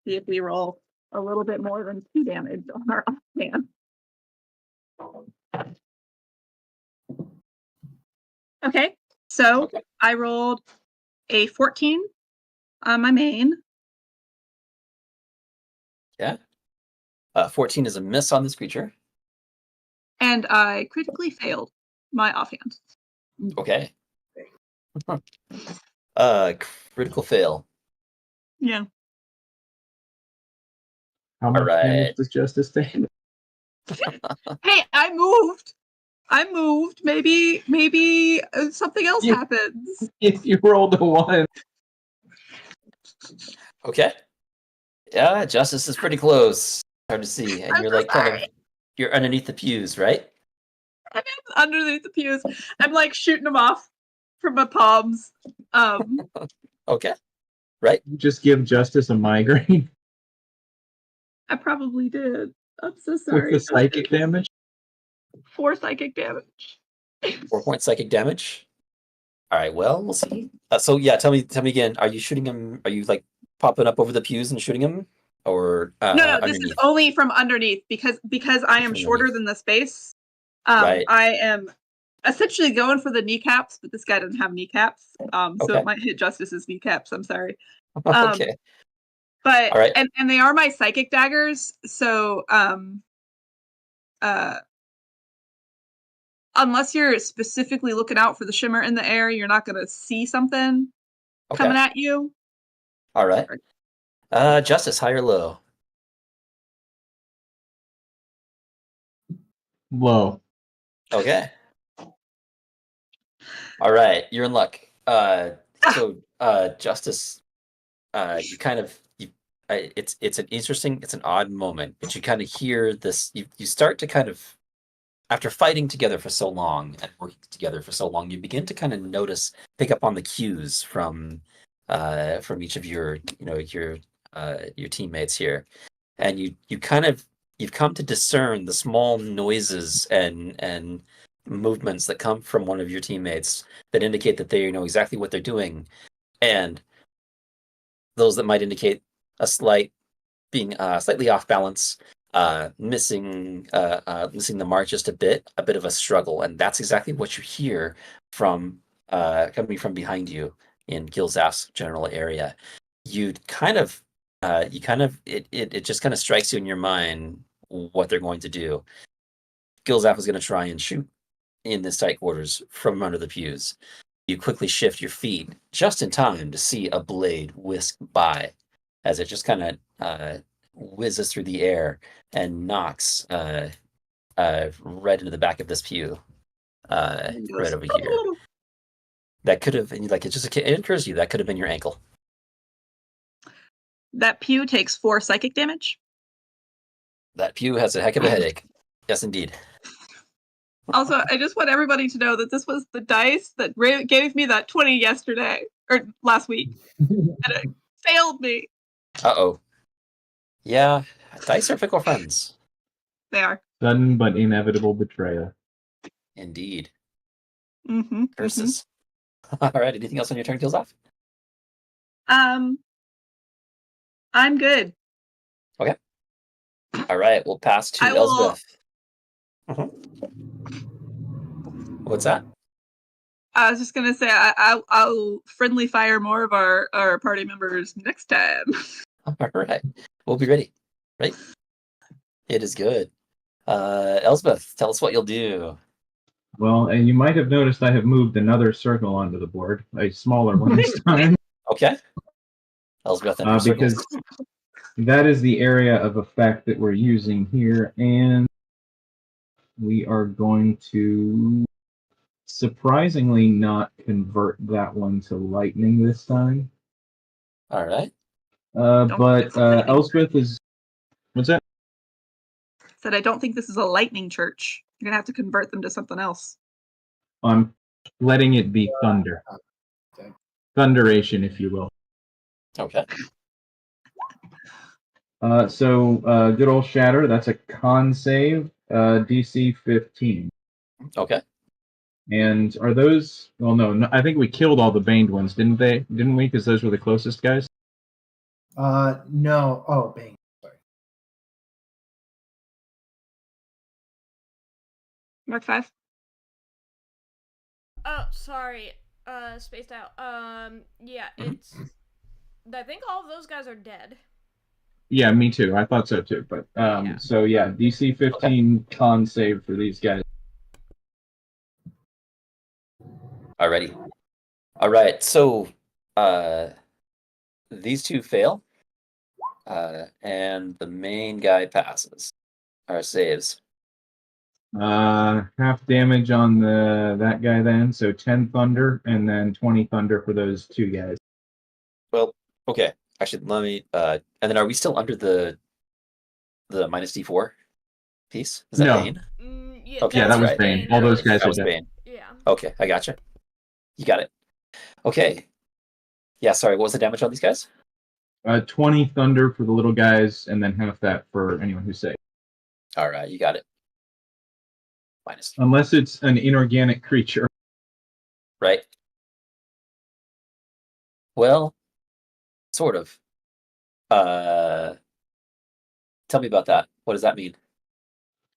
See if we roll a little bit more than 2 damage on our offhand. Okay, so I rolled a 14 on my main. Yeah. 14 is a miss on this creature. And I critically failed my offhand. Okay. Critical fail. Yeah. How much damage does Justice take? Hey, I moved. Maybe something else happens. If you rolled a 1. Okay. Yeah, Justice is pretty close. Hard to see. And I'm you're so like sorry. you're underneath the pews, right? I'm underneath the pews. I'm like shooting them off from my palms. Okay. Right. You just give Justice a migraine I probably did. I'm so with sorry. the psychic damage. 4 psychic damage. 4 point psychic damage. All right. Well, we'll see. So yeah, tell me again. Are you shooting him? Are you like popping up over the pews and shooting him, or No, this underneath? is only from underneath because I am shorter than the space. Right. I am essentially going for the kneecaps, but this guy doesn't have kneecaps, so Okay. it might hit Justice's kneecaps. I'm sorry. Okay. But All right. and they are my psychic daggers, so unless you're specifically looking out for the shimmer in the air, you're not gonna see something coming at you. All right. Justice, high or low? Low. Okay. All right, you're in luck. So Justice, you kind of it's an interesting, it's an odd moment, but you kind of hear this. You start to kind of, after fighting together for so long and working together for so long, you begin to kind of pick up on the cues from each of your your teammates here, and you've come to discern the small noises and movements that come from one of your teammates that indicate that they know exactly what they're doing, and those that might indicate a being slightly off balance, missing the mark just a bit of a struggle, and that's exactly what you hear from coming from behind you in Gilzaf's general area. It just kind of strikes you in your mind what they're going to do. Gilzaf is going to try and shoot in this tight quarters from under the pews. You quickly shift your feet just in time to see a blade whisk by as it just kind of whizzes through the air and knocks right into the back of this pew, right over here. That could have, and it occurs to you, that could have been your ankle. That pew takes 4 psychic damage. That pew has a heck of a headache. Yes, indeed. Also, I just want everybody to know that this was the dice that gave me that 20 yesterday, or last week. And it failed me. Uh-oh. Yeah, dice are fickle friends. They are. Sudden but inevitable betrayal. Indeed. Mm-hmm. Curses. Mm-hmm. All right, anything else on your turn, Gilzaf? I'm good. Okay. All right, we'll pass to Elsbeth. What's that? I was just gonna say I'll friendly fire more of our party members next time. All right, we'll be ready. Right? It is good. Elsbeth, tell us what you'll do. Well, and you might have noticed I have moved another circle onto the board, a smaller one this time. Okay. Elsbeth and her because circles. That is the area of effect that we're using here, and we are going to surprisingly not convert that one to lightning this time. All right. But Elspeth is... What's that? Said I don't think this is a lightning church. You're gonna have to convert them to something else. I'm letting it be thunder. Thunderation, if you will. Okay. So good old Shatter, that's a con save, DC 15. Okay. And are those... Well, no, I think we killed all the Baned ones, didn't we? Because those were the closest guys? No. Oh, Bane. Sorry. Mark 5. Oh, sorry. Spaced out. Yeah, it's... I think all of those guys are dead. Yeah, me too. I thought so too. But So yeah, DC 15 con save for these guys. Alrighty. All right. So, these two fail. And the main guy passes. Or saves. Half damage on that guy then, so 10 thunder, and then 20 thunder for those two guys. Well, okay. Actually, let me. And then, are we still under the minus D4 piece? Is that No. Bane? Yeah, Okay, Yeah, that's that was right. Bane. All those guys That are was dead. Bane. Yeah. Okay, I gotcha. You got it. Okay. Yeah, sorry. What was the damage on these guys? 20 thunder for the little guys, and then half that for anyone who's safe. All right, you got it. Minus. Unless it's an inorganic creature. Right. Well, sort of. Tell me about that. What does that mean?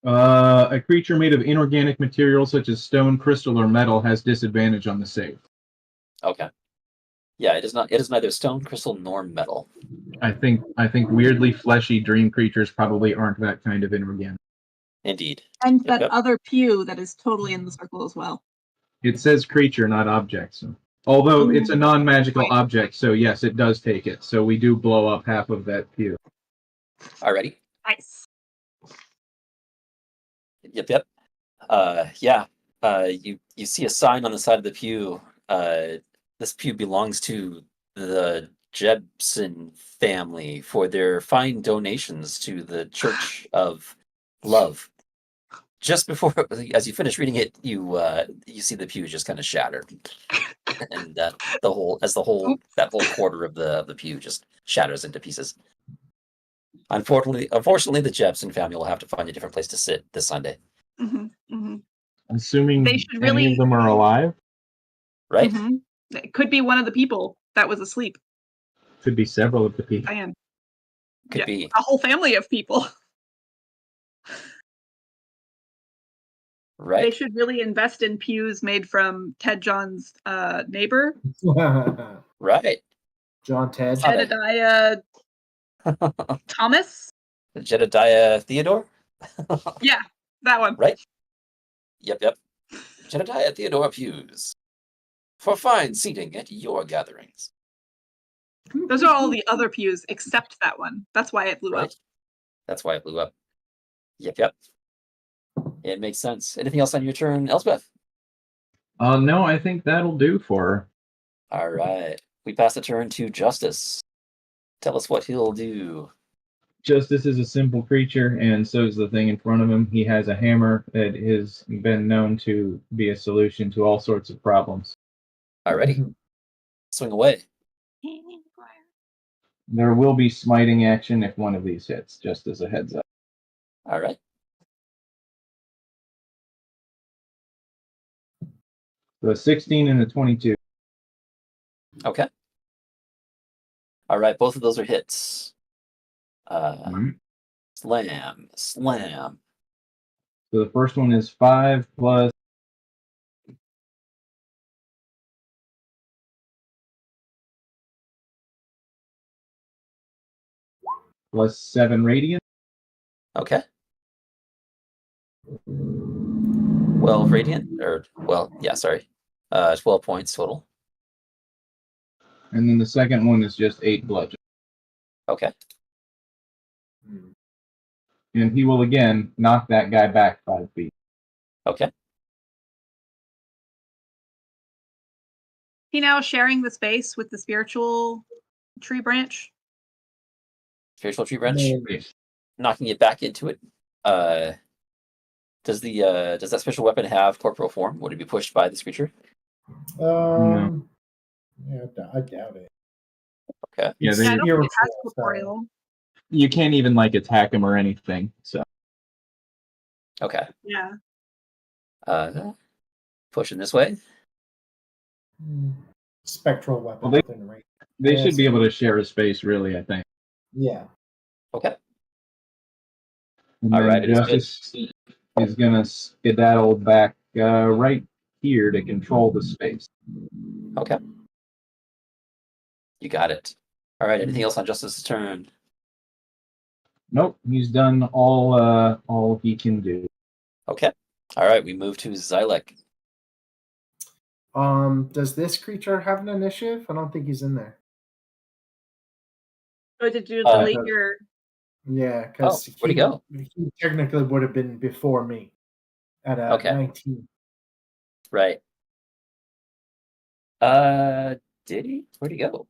A creature made of inorganic material such as stone, crystal, or metal has disadvantage on the save. Okay. Yeah, it is not. It is neither stone, crystal, nor metal. I think weirdly fleshy dream creatures probably aren't that kind of inorganic. Indeed. And Yep, that yep. other pew that is totally in the circle as well. It says creature, not object. So. Although it's a non-magical Right. object, so yes, it does take it. So we do blow up half of that pew. Alrighty. Nice. Yep, yep. Yeah. You see a sign on the side of the pew. This pew belongs to the Jebson family for their fine donations to the Church of Love. Just before, as you finish reading it, you see the pew just kind of shattered, and that whole quarter of the pew just shatters into pieces. Unfortunately, the Jebson family will have to find a different place to sit this Sunday. Mm-hmm, mm-hmm. Assuming They should any really- of them are alive, Right? Mm-hmm. It could be one of the people that was asleep. could be several of the people. Diane. Could Yeah. be. A whole family of people. Right? They should really invest in pews made from Ted John's neighbor, Right. John Ted. Ted. Jedediah Thomas. Jedediah Theodore? Yeah, that one. Right? Yep. Jedediah Theodore pews. For fine seating at your gatherings. Those are all the other pews except that one. That's why it blew up. Right? That's why it blew up. Yep. It makes sense. Anything else on your turn, Elspeth? No, I think that'll do for her. All right. We pass the turn to Justice. Tell us what he'll do. Justice is a simple creature, and so is the thing in front of him. He has a hammer that has been known to be a solution to all sorts of problems. Alrighty. Swing away. There will be smiting action if one of these hits, just as a heads up. All right. The 16 and the 22. Okay. All right. Both of those are hits. Slam. So the first one is 5 plus plus 7 radiant. Okay. 12 radiant, 12 points total. And then the second one is just 8 bludgeon. Okay. And he will again knock that guy back 5 feet. Okay. He now sharing the space with the spiritual tree branch. Spiritual tree branch, Nice. knocking it back into it. Does that special weapon have corporal form? Would it be pushed by this creature? Yeah, I doubt it. Okay. Yeah, Yeah, I don't think it has Spiritual, corporeal. you can't even like attack him or anything. So Okay. Yeah. Pushing this way. Spectral weapon. Well, within range. they Yeah, should be so- able to share a space, really. I think. Yeah. Okay. And All then right, it is good. Justice is gonna skedaddle back right here to control the space. Okay. You got it. All right. Anything else on Justice's turn? Nope, he's done all he can do. Okay. All right. We move to Xylek. Does this creature have an initiative? I don't think he's in there. Oh, did you delete Uh, your? Yeah, because where'd he go? he technically would have been before me at Okay. 19. Right. Did he? Where'd he go?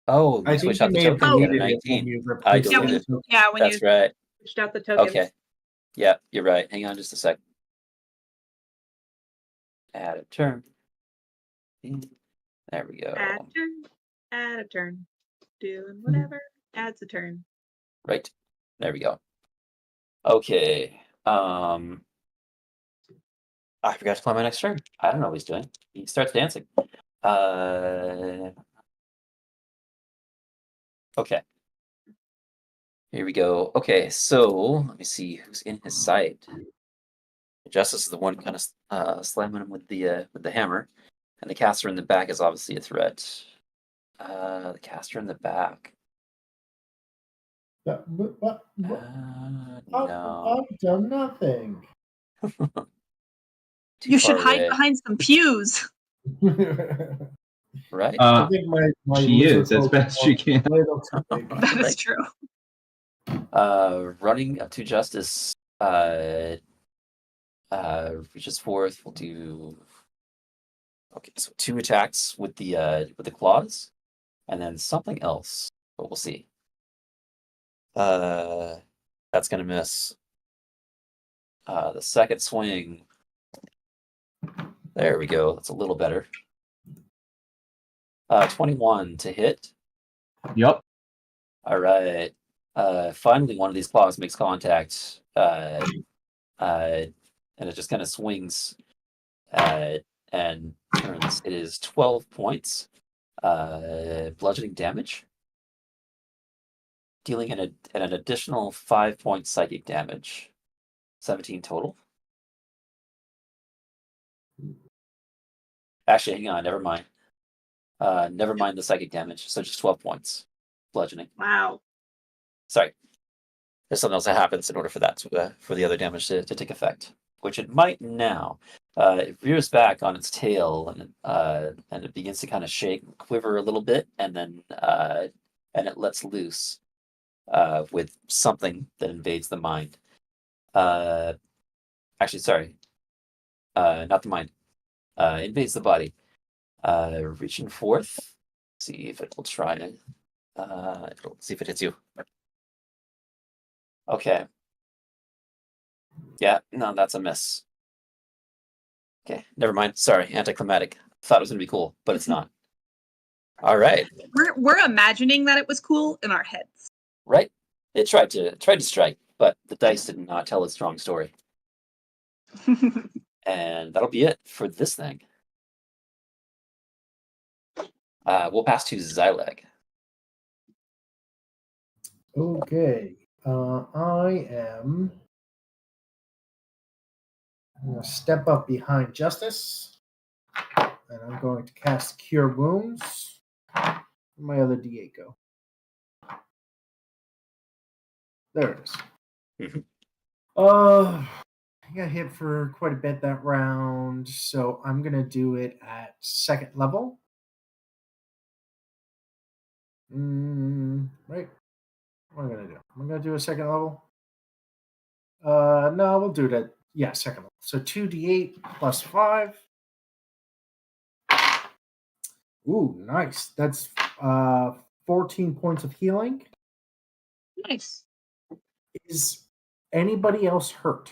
Oh, I we think switched you out the may have tokens. He had a deleted it when 19. you I replaced deleted. Yeah, when That's you right. switched out the tokens. Okay. Yeah, you're right. Hang on just a sec. Add a turn. There we go. Add a turn. Doing whatever. Adds a turn. Right. There we go. Okay. I forgot to play my next turn. I don't know what he's doing. He starts dancing. Okay. Here we go. Okay, so let me see who's in his sight. Justice is the one kind of slamming him with the hammer, and the caster in the back is obviously a threat. The caster in the back. What? No. I've done nothing. You should hide away. behind some pews. Right? I think my she is as lizard best she can. That is true. Running up to Justice reaches forth. We'll do so 2 attacks with the claws, and then something else, but we'll see. That's gonna miss. The second swing. There we go. That's a little better. 21 to hit. Yep. All right. Finally, one of these claws makes contact, and it just kind of swings, and turns. It is 12 points, bludgeoning damage, dealing an additional 5 points psychic damage, 17 total. Actually, hang on. Never mind. Never mind the psychic damage. So just 12 points, bludgeoning. Wow. Sorry. There's something else that happens in order for that for the other damage to take effect, which it might now. It rears back on its tail and it begins to kind of shake, and quiver a little bit, and then it lets loose with something that invades the mind. Actually, sorry, not the mind. Invades the body. Reaching forth, see if it will try to. It'll see if it hits you. Okay. Yeah, no, that's a miss. Okay, never mind. Sorry, anticlimactic. Thought it was gonna be cool, but it's not. All right. We're imagining that it was cool in our heads. Right. It tried to strike, but the dice did not tell a strong story. And that'll be it for this thing. We'll pass to Xyleg. Okay. I am going to step up behind Justice, and I'm going to cast Cure Wounds. Where'd my other D8 go? There it is. Mm-hmm. I got hit for quite a bit that round, so I'm going to do it at 2nd level. Right. What am I going to do? I'm going to do a 2nd level. No, we'll do it at 2nd level. So 2d8 plus 5. Ooh, nice. That's 14 points of healing. Nice. Is anybody else hurt?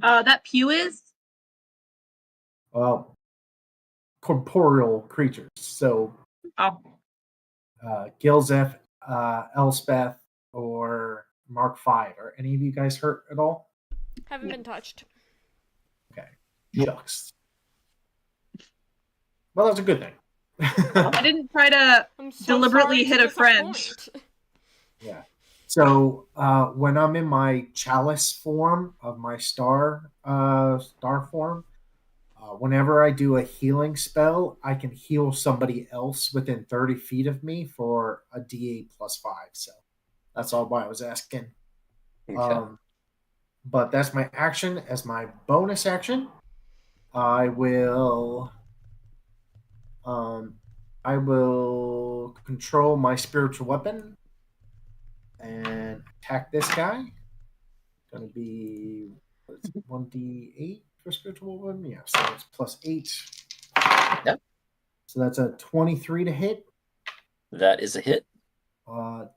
That pew is? Well, corporeal creatures. So Gilzeth, Elspeth, or Mark 5. Are any of you guys hurt at all? Haven't been touched. Okay. Shucks. Well, that's a good thing. I didn't try to deliberately hit a friend. Yeah. So when I'm in my chalice form of my star form, whenever I do a healing spell, I can heal somebody else within 30 feet of me for a D8 plus 5. So that's all why I was asking. Okay. But that's my action. As my bonus action, I will I will control my spiritual weapon and attack this guy. Gonna be 1d8 for spiritual weapon. Yeah, so it's plus 8. Yep. So that's a 23 to hit. That is a hit.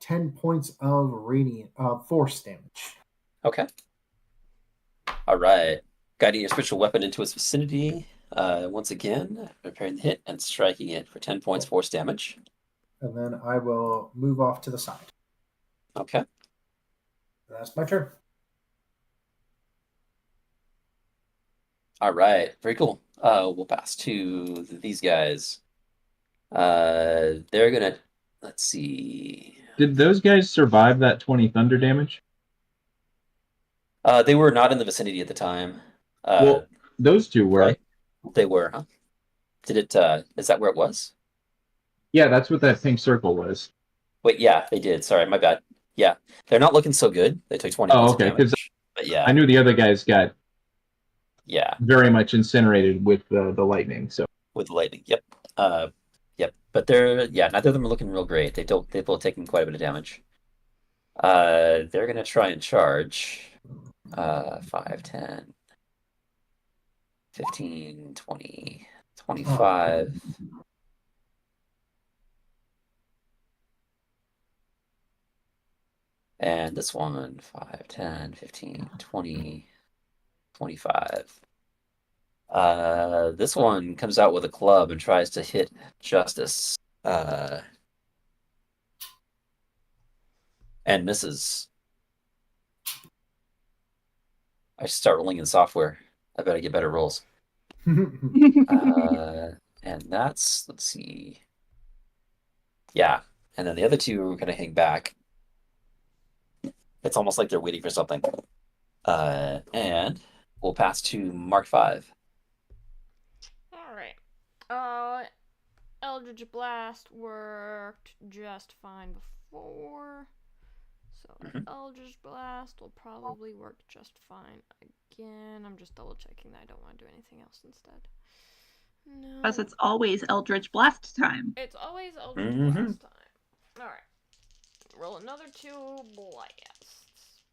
10 points of radiant force damage. Okay. All right. Guiding your spiritual weapon into its vicinity. Once again, preparing the hit and striking it for 10 points force damage. And then I will move off to the side. Okay. That's my turn. All right. Very cool. We'll pass to these guys. They're gonna. Let's see. Did those guys survive that 20 thunder damage? They were not in the vicinity at the time. Well, those two were. Right? They were, huh? Did it? Is that where it was? Yeah, that's what that pink circle was. Wait, yeah, they did. Sorry, my bad. Yeah, they're not looking so good. They took 20 points of damage. But yeah, I knew the other guys got yeah very much incinerated with the lightning. So with the lightning. Yep. Yep. But neither of them are looking real great. They've both taken quite a bit of damage. They're gonna try and charge. 5, 10, 15, 20, 25. And this one, 5, 10, 15, 20, 25. This one comes out with a club and tries to hit Justice. And misses. I should start rolling in software. I better get better rolls. And that's, let's see. Yeah. And then the other two are going to hang back. It's almost like they're waiting for something. And we'll pass to Mark 5. All right. Eldritch Blast worked just fine before. So Eldritch Blast will probably work just fine again. I'm just double checking that I don't want to do anything else instead. No. Because it's always Eldritch Blast time. It's always Eldritch Blast time. Alright. Roll another 2 blasts.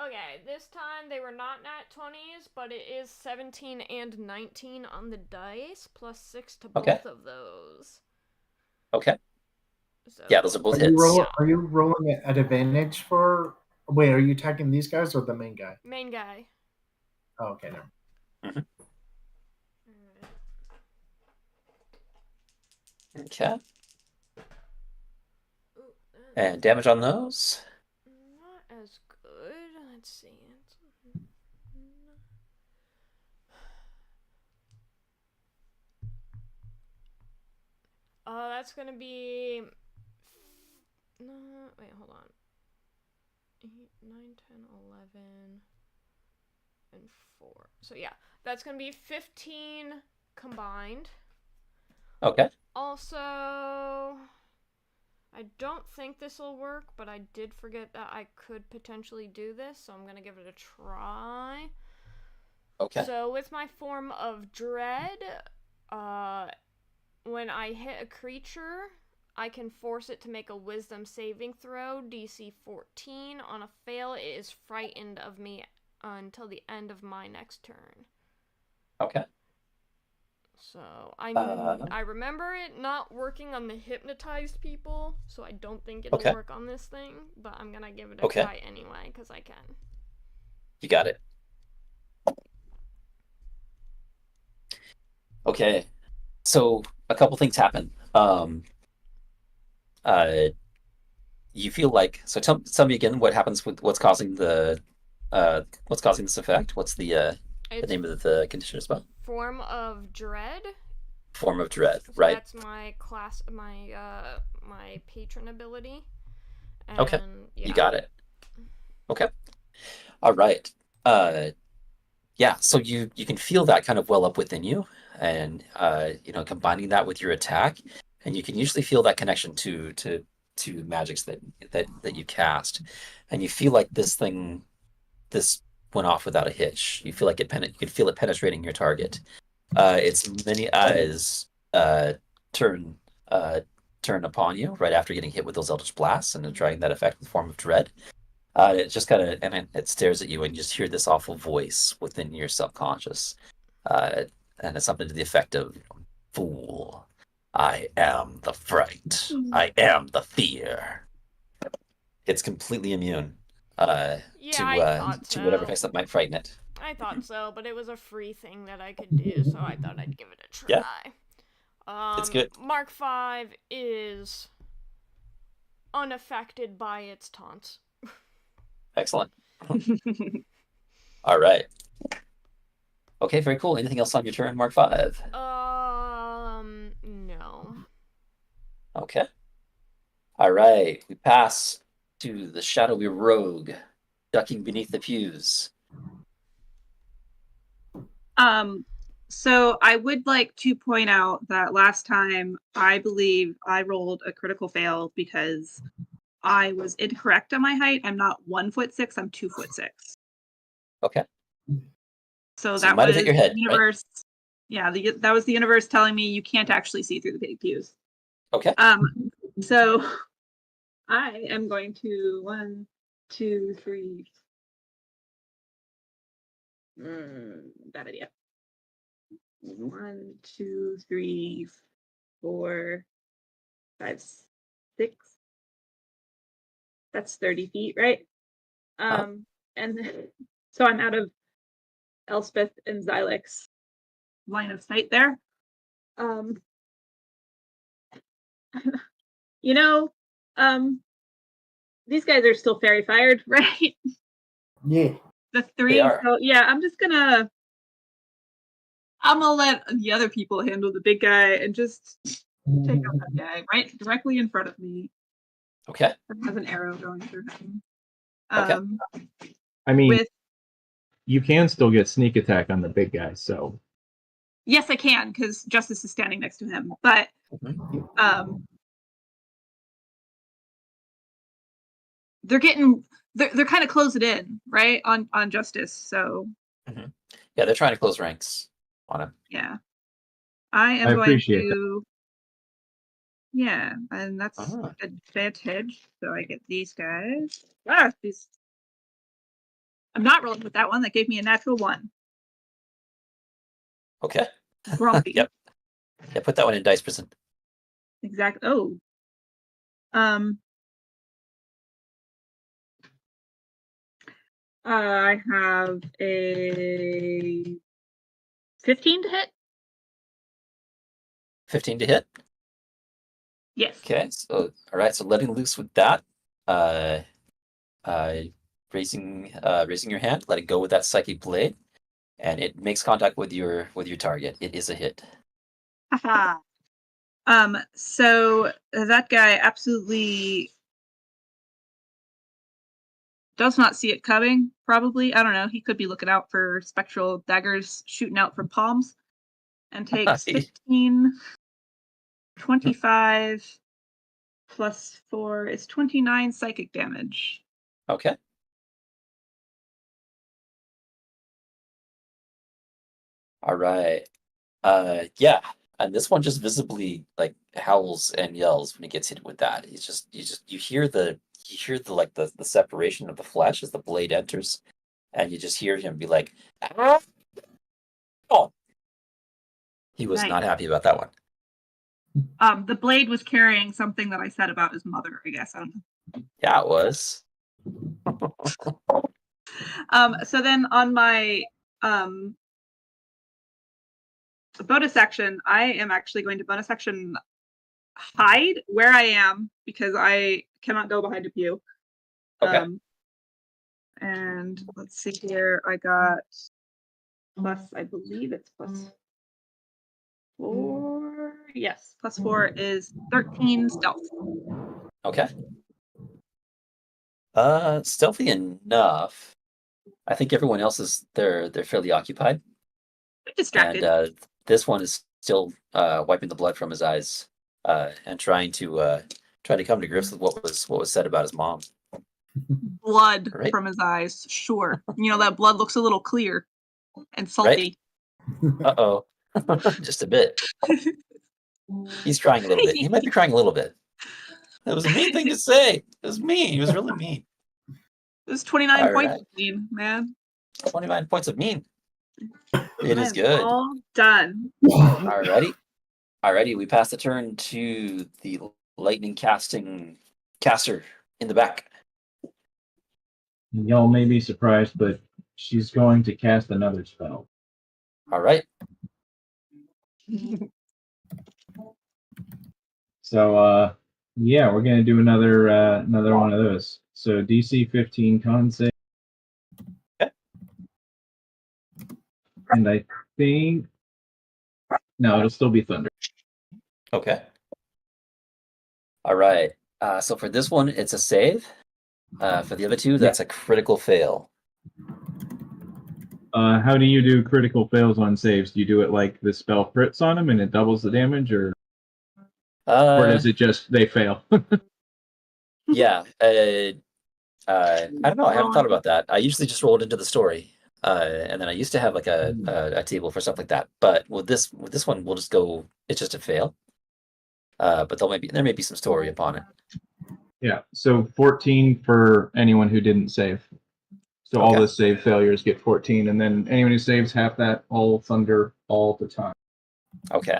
Okay, this time they were not nat 20s, but it is 17 and 19 on the dice, plus 6 to both of those. Okay. So, yeah, those are both hits. Are you rolling at advantage for... Wait, are you attacking these guys or the main guy? Main guy. Oh, okay, no. Okay. And damage on those? Not as good. Let's see. That's gonna be... wait, hold on. 8, 9, 10, 11, and 4. So yeah, that's gonna be 15 combined. Okay. Also, I don't think this will work, but I did forget that I could potentially do this, so I'm gonna give it a try. Okay. So with my form of dread, when I hit a creature, I can force it to make a wisdom saving throw, DC 14. On a fail, it is frightened of me until the end of my next turn. Okay. So I remember it not working on the hypnotized people, so I don't think it'll work on this thing, but I'm gonna give it a try anyway, because I can. You got it. Okay. So a couple things happen. You feel like, so tell me again what happens with what's causing this effect? What's the name of the condition as well? Form of dread. Form of dread, So right? that's my class, my patron ability. And, okay, yeah. You got it. Okay, all right. Yeah. So you can feel that kind of well up within you, and combining that with your attack, and you can usually feel that connection to magics that you cast, and you feel like this went off without a hitch. You feel like you can feel it penetrating your target. its many eyes turn upon you right after getting hit with those eldritch blasts and trying that effect in the form of dread. It just kind of it stares at you, and you just hear this awful voice within your subconscious, and it's something to the effect of, "Fool, I am the fright. I am the fear." It's completely immune to whatever effects that might frighten it. I thought so, but it was a free thing that I could do, so I thought I'd give it a try. Yeah. It's good. Mark 5 is unaffected by its taunts. Excellent. All right. Okay, very cool. Anything else on your turn, Mark 5? No. Okay. All right. We pass to the shadowy rogue, ducking beneath the pews. So I would like to point out that last time I believe I rolled a critical fail because I was incorrect on my height. I'm not 1'6", I'm 2'6". Okay. So you that might was have hit your head, the universe. Right? Yeah, that was the universe telling me you can't actually see through the big pews. Okay. So I am going to 1, 2, 3. Bad idea. 1, 2, 3, 4, 5, 6. That's 30 feet, right? And then, so I'm out of Elspeth and Xylex's line of sight there. These guys are still fairy fired, right? Yeah. The 3. So yeah, I'm gonna let the other people handle the big guy and just take out that guy right directly in front of me. Okay. That has an arrow going through him. Okay. I mean, you can still get sneak attack on the big guy, so. Yes, I can, because Justice is standing next to him. But they're kind of closing in, right, on Justice. So yeah, they're trying to close ranks on him. Yeah, I am going to. Yeah, and that's advantage. So I get these guys. These. I'm not rolling with that one. That gave me a natural 1. Okay. Grumpy. Yep. Yeah, put that one in dice prison. Exactly. Oh. I have a 15 to hit. 15 to hit? Yes. Okay, so all right, so letting loose with that, raising your hand, letting go with that psychic blade, and it makes contact with your target. It is a hit. Haha. So that guy absolutely does not see it coming, probably. I don't know. He could be looking out for spectral daggers shooting out from palms. And takes 15, 25 plus 4 is 29 psychic damage. Okay. All right. Yeah. And this one just visibly like howls and yells when he gets hit with that. You hear the like the separation of the flesh as the blade enters, and you just hear him be like, "Ah!" Oh. He was not happy about that one. The blade was carrying something that I said about his mother, I guess. I don't know. Yeah, it was. So then on my bonus action, I am actually going to bonus action hide where I am because I cannot go behind a pew. Okay. And let's see here. I got plus, I believe it's plus 4. Yes, plus 4 is 13 stealth. Okay. Stealthy enough. I think everyone else is they're fairly occupied. Distracted. And this one is still wiping the blood from his eyes and trying to come to grips with what was said about his mom. Blood from his eyes, sure. That blood looks a little clear and salty. Right? Uh-oh. Just a bit. He's crying a little bit. He might be crying a little bit. That was a mean thing to say. It was mean. He was really mean. It was 29 points of mean, man. 29 points of mean. It is good. All done. Alrighty. We pass the turn to the lightning caster in the back. Y'all may be surprised, but she's going to cast another spell. All right. So, yeah, we're gonna do another one of those. So DC 15 con save. Okay. And I think no, it'll still be thunder. Okay. All right. So for this one, it's a save. For the other two, that's a critical fail. How do you do critical fails on saves? Do you do it like the spell crits on them and it doubles the damage, or does it just they fail? Yeah. I don't know. I haven't thought about that. I usually just roll it into the story, and then I used to have like a table for stuff like that. But with this one, we'll just go. It's just a fail. But there may be some story upon it. Yeah. So 14 for anyone who didn't save. So all the save failures get 14, and then anyone who saves half that, all thunder all the time. Okay.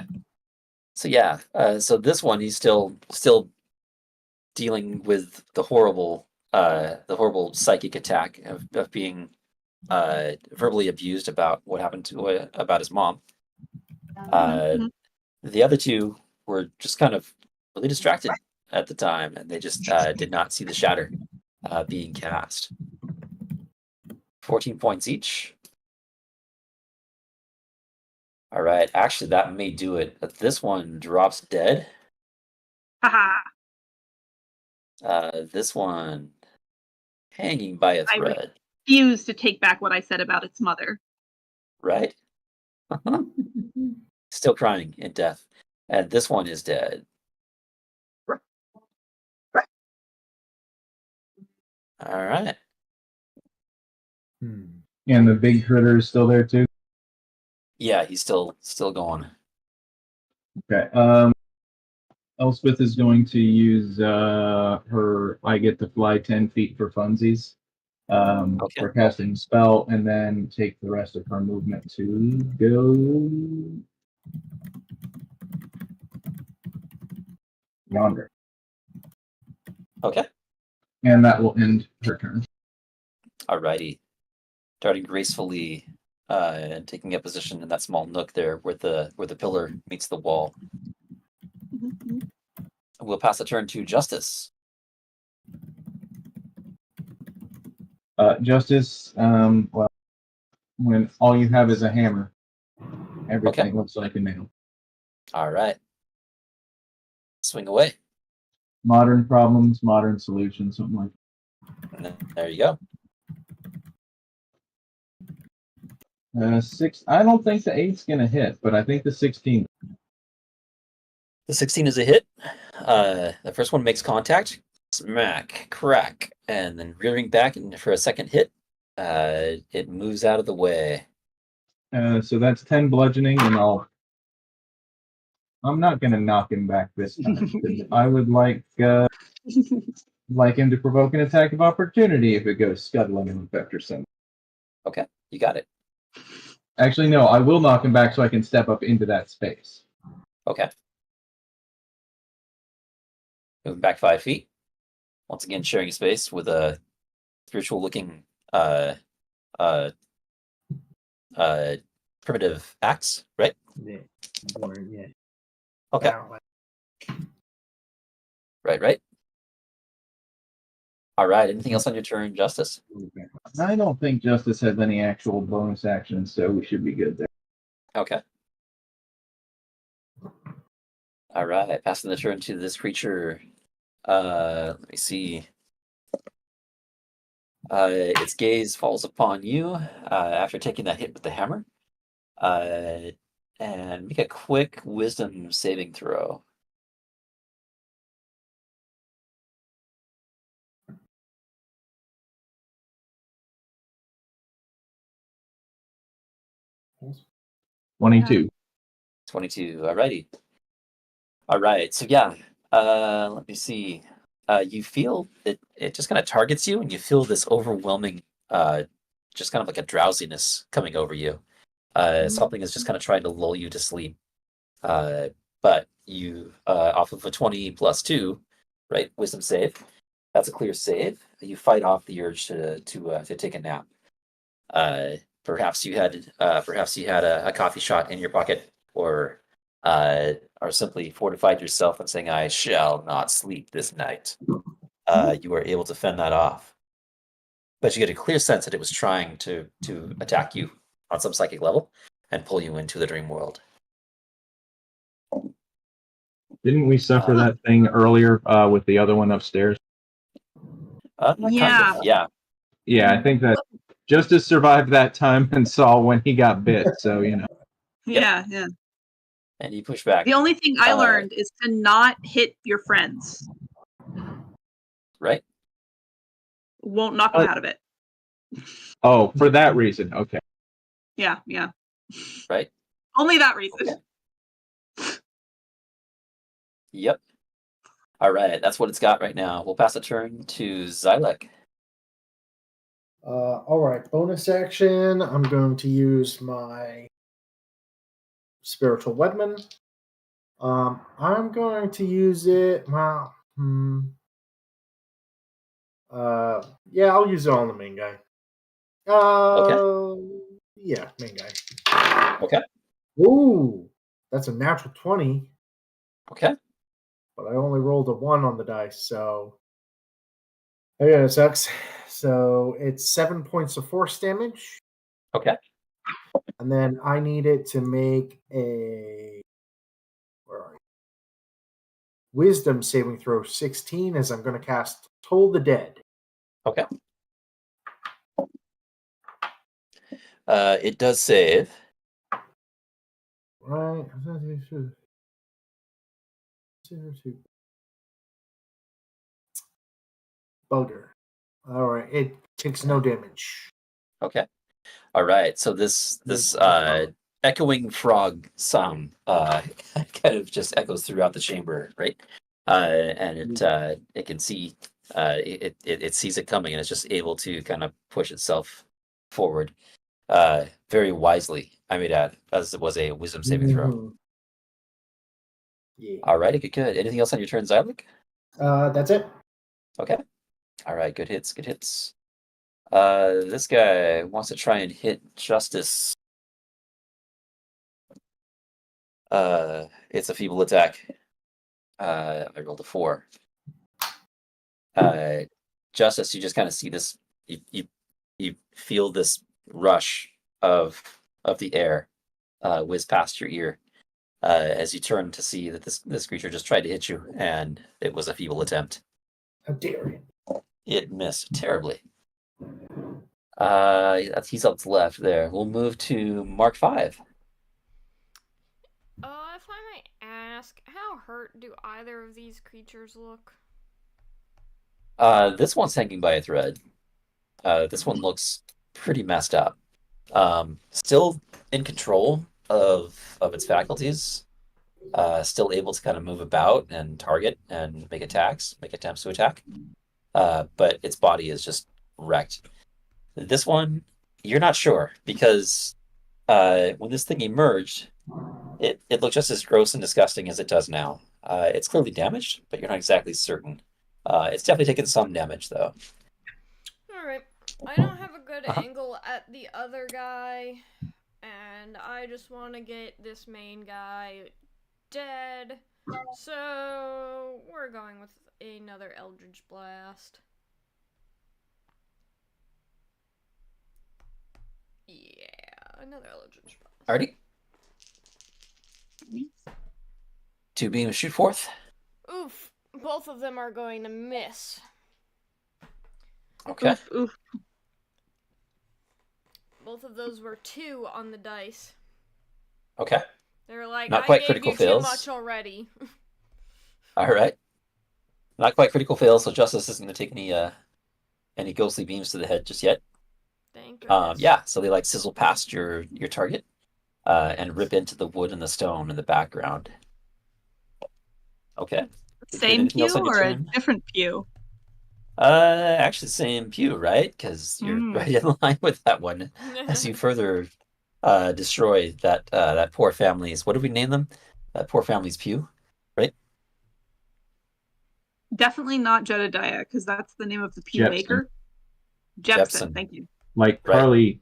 So yeah. So this one, he's still dealing with the horrible psychic attack of being verbally abused about what happened to about his mom. The other two were just kind of really distracted at the time, and they just did not see the shatter being cast. 14 points each. All right. Actually, that may do it. This one drops dead. Haha. This one hanging by a thread. I refuse to take back what I said about its mother. Right? Still crying in death. And this one is dead. All right. And the big critter is still there too? Yeah, he's still going. Okay. Elspeth is going to use her I get to fly 10 feet for funsies for casting spell, and then take the rest of her movement to go yonder. Okay. And that will end her turn. Alrighty. Darting gracefully and taking a position in that small nook there where the pillar meets the wall. We'll pass the turn to Justice. Justice, well, when all you have is a hammer, everything looks like a nail. All right. Swing away. Modern problems, modern solutions, something like that. There you go. 6. I don't think the 8's going to hit, but I think the 16. The 16 is a hit. The first one makes contact. Smack, crack, and then rearing back for a second hit. It moves out of the way. So that's 10 bludgeoning, and I'm not going to knock him back this time. I would like him to provoke an attack of opportunity if it goes scuttling in Vector Sim. Okay, you got it. Actually, no, I will knock him back so I can step up into that space. Okay. Moving back 5 feet. Once again, sharing space with a spiritual-looking primitive axe, right? Yeah. Okay. Right. All right. Anything else on your turn, Justice? I don't think Justice has any actual bonus actions, so we should be good there. Okay. All right. Passing the turn to this creature. Let me see. Its gaze falls upon you after taking that hit with the hammer. And make a quick wisdom saving throw. $22. 22. Alrighty. All right. So yeah. Let me see. You feel it just kind of targets you, and you feel this overwhelming, just kind of like a drowsiness coming over you. Something is just kind of trying to lull you to sleep. But you, off of a 20 plus 2, right? Wisdom save. That's a clear save. You fight off the urge to take a nap. Perhaps you had a coffee shot in your pocket, or simply fortified yourself and saying, "I shall not sleep this night." You were able to fend that off, but you get a clear sense that it was trying to attack you on some psychic level and pull you into the dream world. Didn't we suffer that thing earlier with the other one upstairs? Yeah. Kind of, yeah. Yeah, I think that Justice survived that time and saw when he got bit. So Yeah. And you push back. The only thing I learned is to not hit your friends. Right. Won't knock them out of it. Oh, for that reason. Okay. Yeah. Right. Only that reason. Okay. Yep. All right, that's what it's got right now. We'll pass the turn to Xylek. All right, bonus action. I'm going to use my spiritual weapon. I'm going to use it. Well, yeah, I'll use it on the main guy. Okay. Yeah, main guy. Okay. Ooh, that's a natural 20. Okay. But I only rolled a 1 on the dice, so yeah, it sucks. So it's 7 points of force damage. Okay. And then I need it to make a wisdom saving throw 16 as I'm going to cast Toll the Dead. Okay. It does save. Right. Bugger. All right. It takes no damage. Okay. All right. So this echoing frog sound kind of just echoes throughout the chamber, right? And it can see it sees it coming, and it's just able to kind of push itself forward very wisely. I mean, as it was a wisdom saving throw. Yeah. All righty, good. Anything else on your turn, Xylek? That's it. Okay. All right, good hits. This guy wants to try and hit Justice. It's a feeble attack. I rolled a 4. Justice, you just kind of see this. You feel this rush of the air whiz past your ear as you turn to see that this creature just tried to hit you, and it was a feeble attempt. How dare you? It missed terribly. He's up to the left there. We'll move to Mark 5. If I might ask, how hurt do either of these creatures look? This one's hanging by a thread. This one looks pretty messed up. Still in control of its faculties. Still able to kind of move about and target and make attempts to attack. But its body is just wrecked. This one, you're not sure, because when this thing emerged, it looked just as gross and disgusting as it does now. It's clearly damaged, but you're not exactly certain. It's definitely taken some damage, though. Alright. I don't have a good angle at the other guy, and I just want to get this main guy dead. So, we're going with another Eldritch Blast. Yeah, another Eldritch Blast. Alrighty. 2 beams shoot forth. Oof. Both of them are going to miss. Okay. Oof. Both of those were 2 on the dice. Okay. They're like, Not I quite gave critical you fails. too much already. All right. Not quite critical fail, so Justice isn't going to take any ghostly beams to the head just yet. Thank goodness. Yeah, so they like sizzle past your target, and rip into the wood and the stone in the background. Okay. Same Anything else pew on your or a turn? different pew? Actually, same pew, right? Because you're right in line with that one. As you further destroy that poor family's, what did we name them? That poor family's pew, right? Definitely not Jedediah, because that's the name of the pew Jepson. maker. Jepson. Thank you. Like Right. Carly.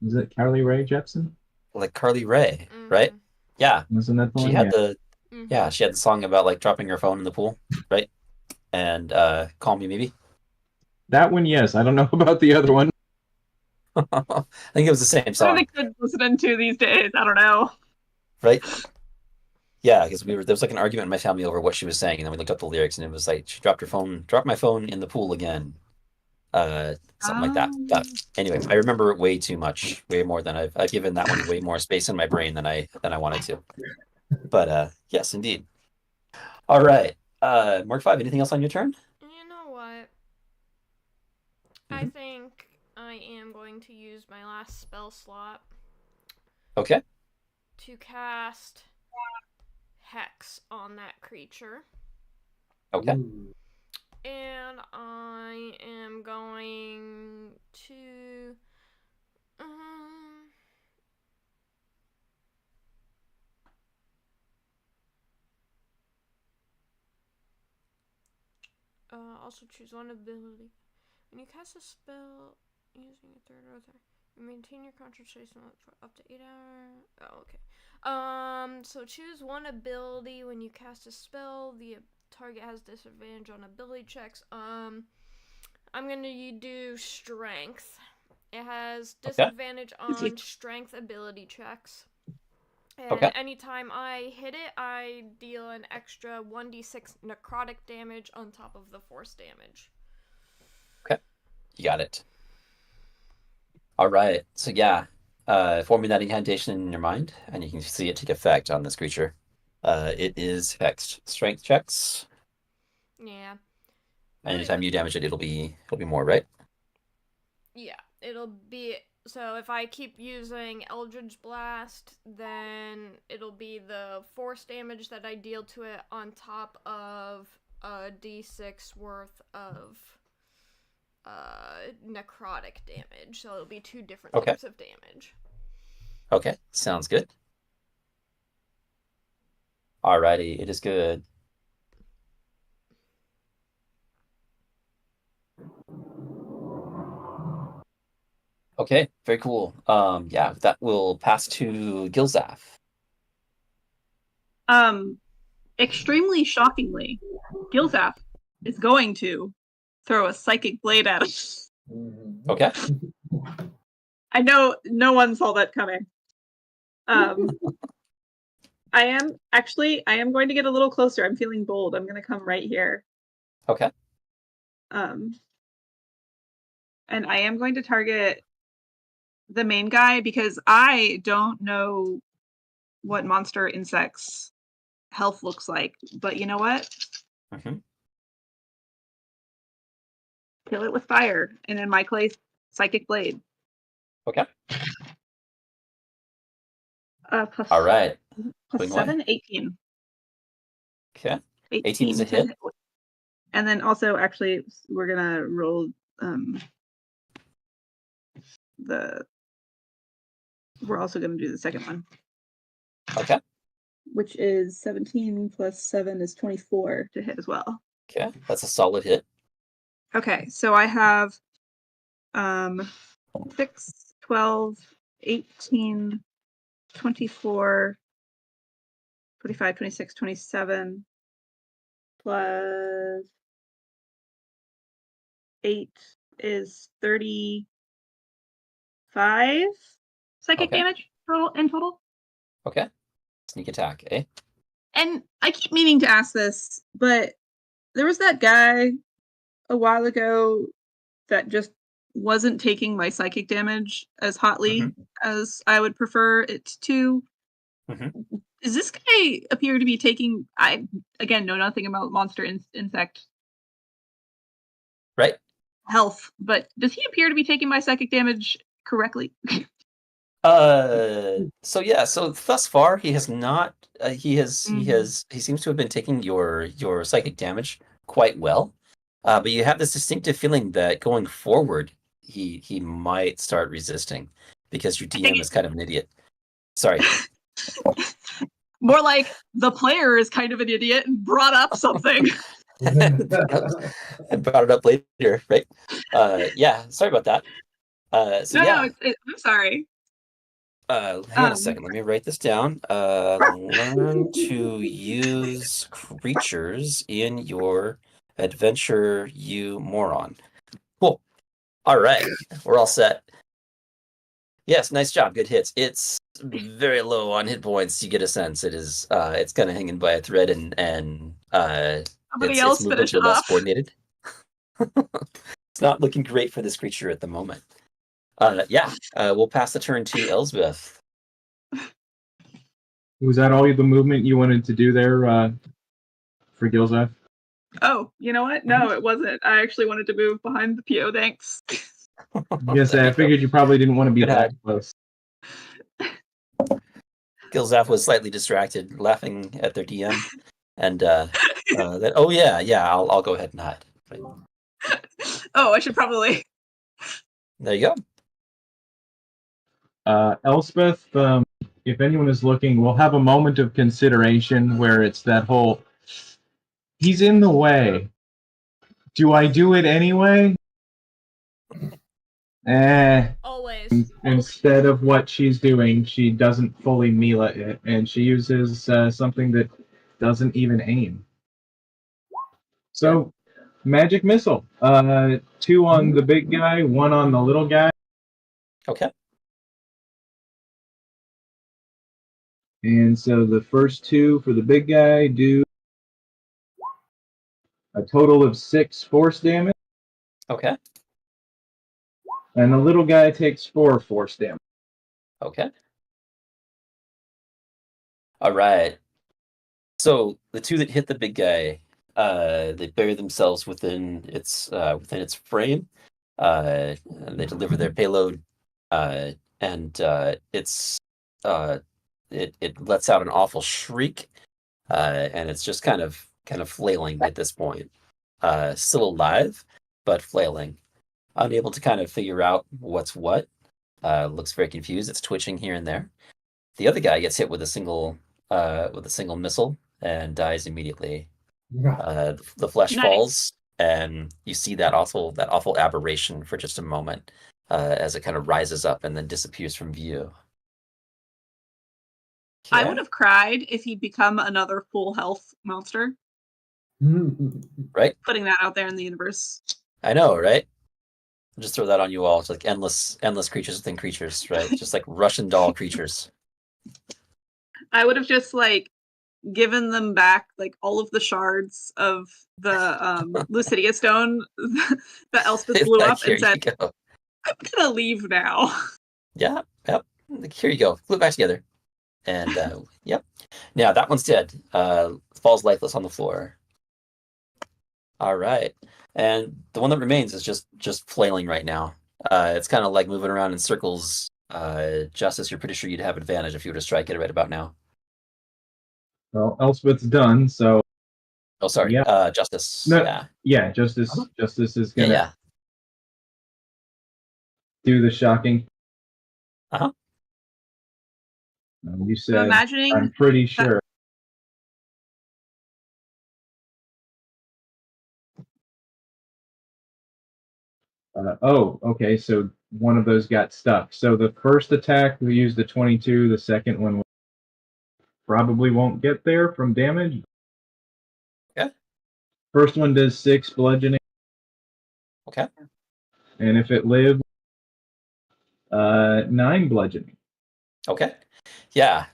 Is it Carly Rae Jepsen? Like Carly Rae, right? Yeah. Wasn't that the She one? had Yeah. the yeah, she had the song about like dropping her phone in the pool, right? And Call Me Maybe. That one, yes. I don't know about the other one. I think it was the same What are song, the kids listening to these days? I don't know. right? Yeah, because there was like an argument in my family over what she was saying, and then we looked up the lyrics, and it was like she dropped my phone in the pool again, something like that. But anyway, I remember it way too much, way more than I've given that one way more space in my brain than I wanted to. But yes, indeed. All right, Mark 5. Anything else on your turn? You know what? I think I am going to use my last spell slot. Okay. To cast Hex on that creature. Okay. Ooh. And I am going to... also choose one ability. When you cast a spell using a third or third, you maintain your concentration for up to 8 hours. Oh, okay. So choose one ability. When you cast a spell, the target has disadvantage on ability checks. I'm gonna do Strength. It has disadvantage on Strength ability checks. And anytime I hit it, I deal an extra 1d6 necrotic damage on top of the force damage. Okay. You got it. All right. So yeah, forming that incantation in your mind, and you can see it take effect on this creature. It is hexed. Strength checks. Yeah. Anytime you damage it, it'll be more, right? Yeah, it'll be. So if I keep using Eldritch Blast, then it'll be the force damage that I deal to it on top of a d6 worth of necrotic damage. So it'll be 2 different types of damage. Okay, sounds good. Alrighty, it is good. Okay, very cool. Yeah, that will pass to Gilzaf. Extremely shockingly, Gilzaf is going to throw a psychic blade at us. Okay. I know no one saw that coming. I am going to get a little closer. I'm feeling bold. I'm going to come right here. Okay. And I am going to target the main guy because I don't know what monster insects health looks like. But you know what? Kill it with fire. And in my case, psychic blade. Okay. Plus, all right. Plus 7, 18. Okay. 18 is a hit. And then also, actually, we're going to roll we're also going to do the second one. Okay. Which is 17 plus 7 is 24 to hit as well. Okay, that's a solid hit. Okay, so I have 6, 12, 18, 24, 25, 26, 27, plus 8 is 35 psychic damage in total. Okay. Sneak attack, eh? And I keep meaning to ask this, but there was that guy a while ago that just wasn't taking my psychic damage as hotly as I would prefer it to. Does this guy appear to be taking... I, again, know nothing about monster insect health, but does he appear to be taking my psychic damage correctly? So thus far he has not. He seems to have been taking your psychic damage quite well. But you have this distinctive feeling that going forward, he might start resisting because your DM is kind of an idiot. Sorry. More like the player is kind of an idiot and brought up something. And brought it up later, right? Yeah, sorry about that. I'm sorry. Hang on a second. Let me write this down. Learn to use creatures in your adventure, you moron. Cool. All right, we're all set. Yes, nice job. Good hits. It's very low on hit points. You get a sense it is. It's kind of hanging by a thread, and its movements are less coordinated. It's not looking great for this creature at the moment. We'll pass the turn to Elsbeth. Was that all the movement you wanted to do there for Gilzeth? Oh, you know what? No, it wasn't. I actually wanted to move behind the PO, thanks. Yes, I figured you probably didn't want to be that close. Gilzaf was slightly distracted, laughing at their DM, and then, oh yeah, I'll go ahead and hide. Right. Oh, I should probably. There you go. Elspeth, if anyone is looking, we'll have a moment of consideration where it's that whole, he's in the way. Do I do it anyway? Always. Instead of what she's doing, she doesn't fully melee it, and she uses something that doesn't even aim. So, magic missile. 2 on the big guy, 1 on the little guy. Okay. And so the first 2 for the big guy do a total of 6 force damage. Okay. And the little guy takes 4 force damage. Okay. All right. So the 2 that hit the big guy, they bury themselves within its frame. And they deliver their payload, and it lets out an awful shriek, and it's just kind of flailing at this point. Still alive, but flailing. Unable to kind of figure out what's what. Looks very confused. It's twitching here and there. The other guy gets hit with a single missile and dies immediately. The flesh falls, and you see that awful aberration for just a moment as it kind of rises up and then disappears from view. Okay. I would have cried if he'd become another full health monster. Right? Putting that out there in the universe. I know, right? I'll just throw that on you all. It's like endless creatures within creatures, right? Just like Russian doll creatures. I would have just given them back all of the shards of the Lucidia stone that Elspeth blew up and said, I'm gonna leave now. Yeah, yep. Here you go. Glue it back together. And yep. Now that one's dead. Falls lifeless on the floor. All right. And the one that remains is just flailing right now. It's kind of like moving around in circles. Justice, you're pretty sure you'd have advantage if you were to strike it right about now. Well, Elspeth's done, so. Oh, sorry. Yeah. Justice. No, yeah. Justice. Uh-huh. Justice is gonna do the shocking. You said. So imagining. I'm pretty sure. Okay. So one of those got stuck. So the first attack we used the 22. The second one probably won't get there from damage. Okay. First one does 6 bludgeoning. Okay. And if it lives, 9 bludgeoning. Okay. Yeah.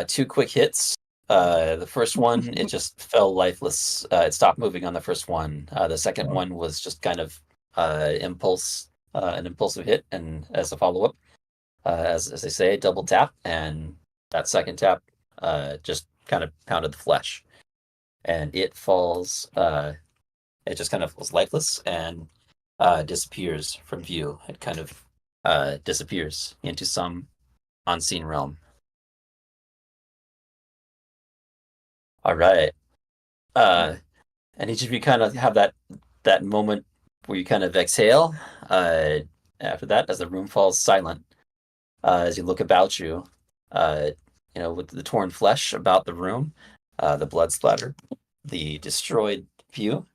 2 quick hits. The first one, it just fell lifeless. It stopped moving on the first one. The second one was just kind of an impulsive hit, and as a follow-up, as they say, double tap, and that second tap just kind of pounded the flesh, and it falls. It just kind of was lifeless and disappears from view. It kind of disappears into some Unseen Realm. All right. And each of you kind of have that moment where you kind of exhale. After that, as the room falls silent, as you look about you, with the torn flesh about the room, the blood splatter, the destroyed view,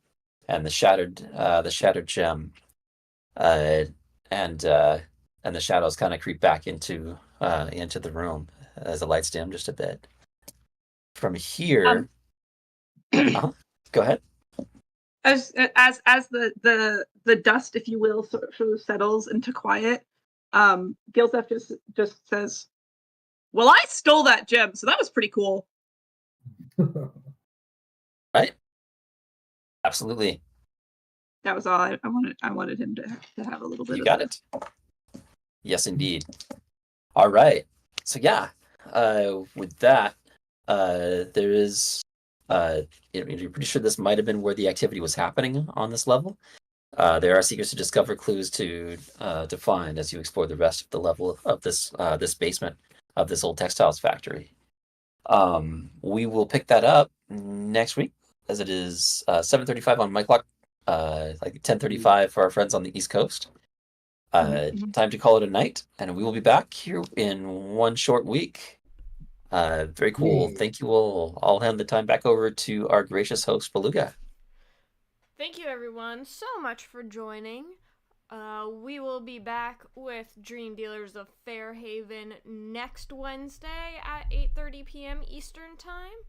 and the shattered gem, and the shadows kind of creep back into the room as the lights dim just a bit. From here, go ahead. As the dust, if you will, sort of settles into quiet, Gilzef just says, "Well, I stole that gem, so that was pretty cool." Right? Absolutely. That was all I wanted. I wanted him to have a little bit. You got it. Yes, indeed. All right. So yeah, with that, there is. You're pretty sure this might have been where the activity was happening on this level. There are secrets to discover, clues to find as you explore the rest of the level of this basement of this old textiles factory. We will pick that up next week, as it is 7:35 on my clock, like 10:35 for our friends on the East Coast. Time to call it a night, and we will be back here in one short week. Very cool. Yeah. Thank you all. I'll hand the time back over to our gracious host, Beluga. Thank you, everyone, so much for joining. We will be back with Dream Dealers of Fairhaven next Wednesday at 8:30 p.m. Eastern Time.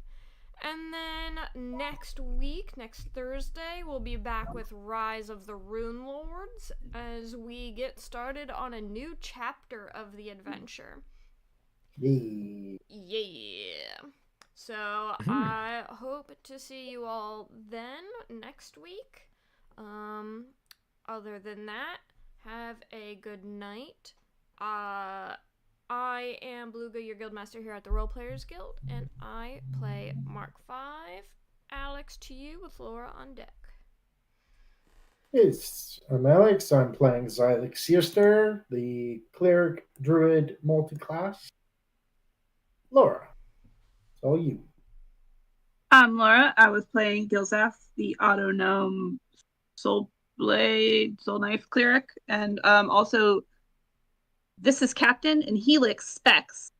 And then next week, next Thursday, we'll be back with Rise of the Rune Lords as we get started on a new chapter of the adventure. Yeah. So I hope to see you all then next week. Other than that, have a good night. I am Beluga, your guildmaster here at the Role Players Guild, and I play Mark 5. Alex, to you with Laura on deck. Yes, I'm Alex. I'm playing Xylix Searster, the cleric druid multi-class. Laura, it's all you. I'm Laura. I was playing Gilzaf, the auto gnome soul knife cleric, and also this is Captain and Helix Specs.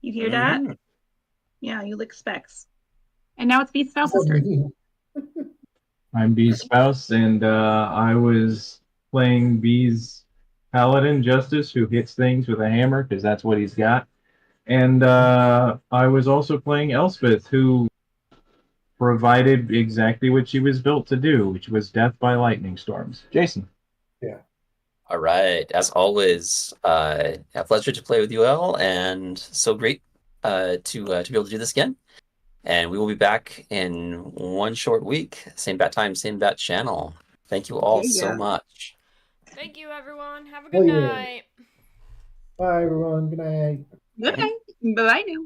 You hear that? Yeah, you lick Specs. And now it's Beast Spouse's turn. I'm Bee's spouse, and I was playing Bee's paladin, Justice, who hits things with a hammer, because that's what he's got. And I was also playing Elspeth, who provided exactly what she was built to do, which was death by lightning storms. Jason. Yeah. All right. As always, a pleasure to play with you all, and so great to be able to do this again. And we will be back in one short week. Same bat time, same bat channel. Thank you all so much. Thank you, everyone. Have a good night. Bye, everyone. Good night. Good night. Bye-bye now.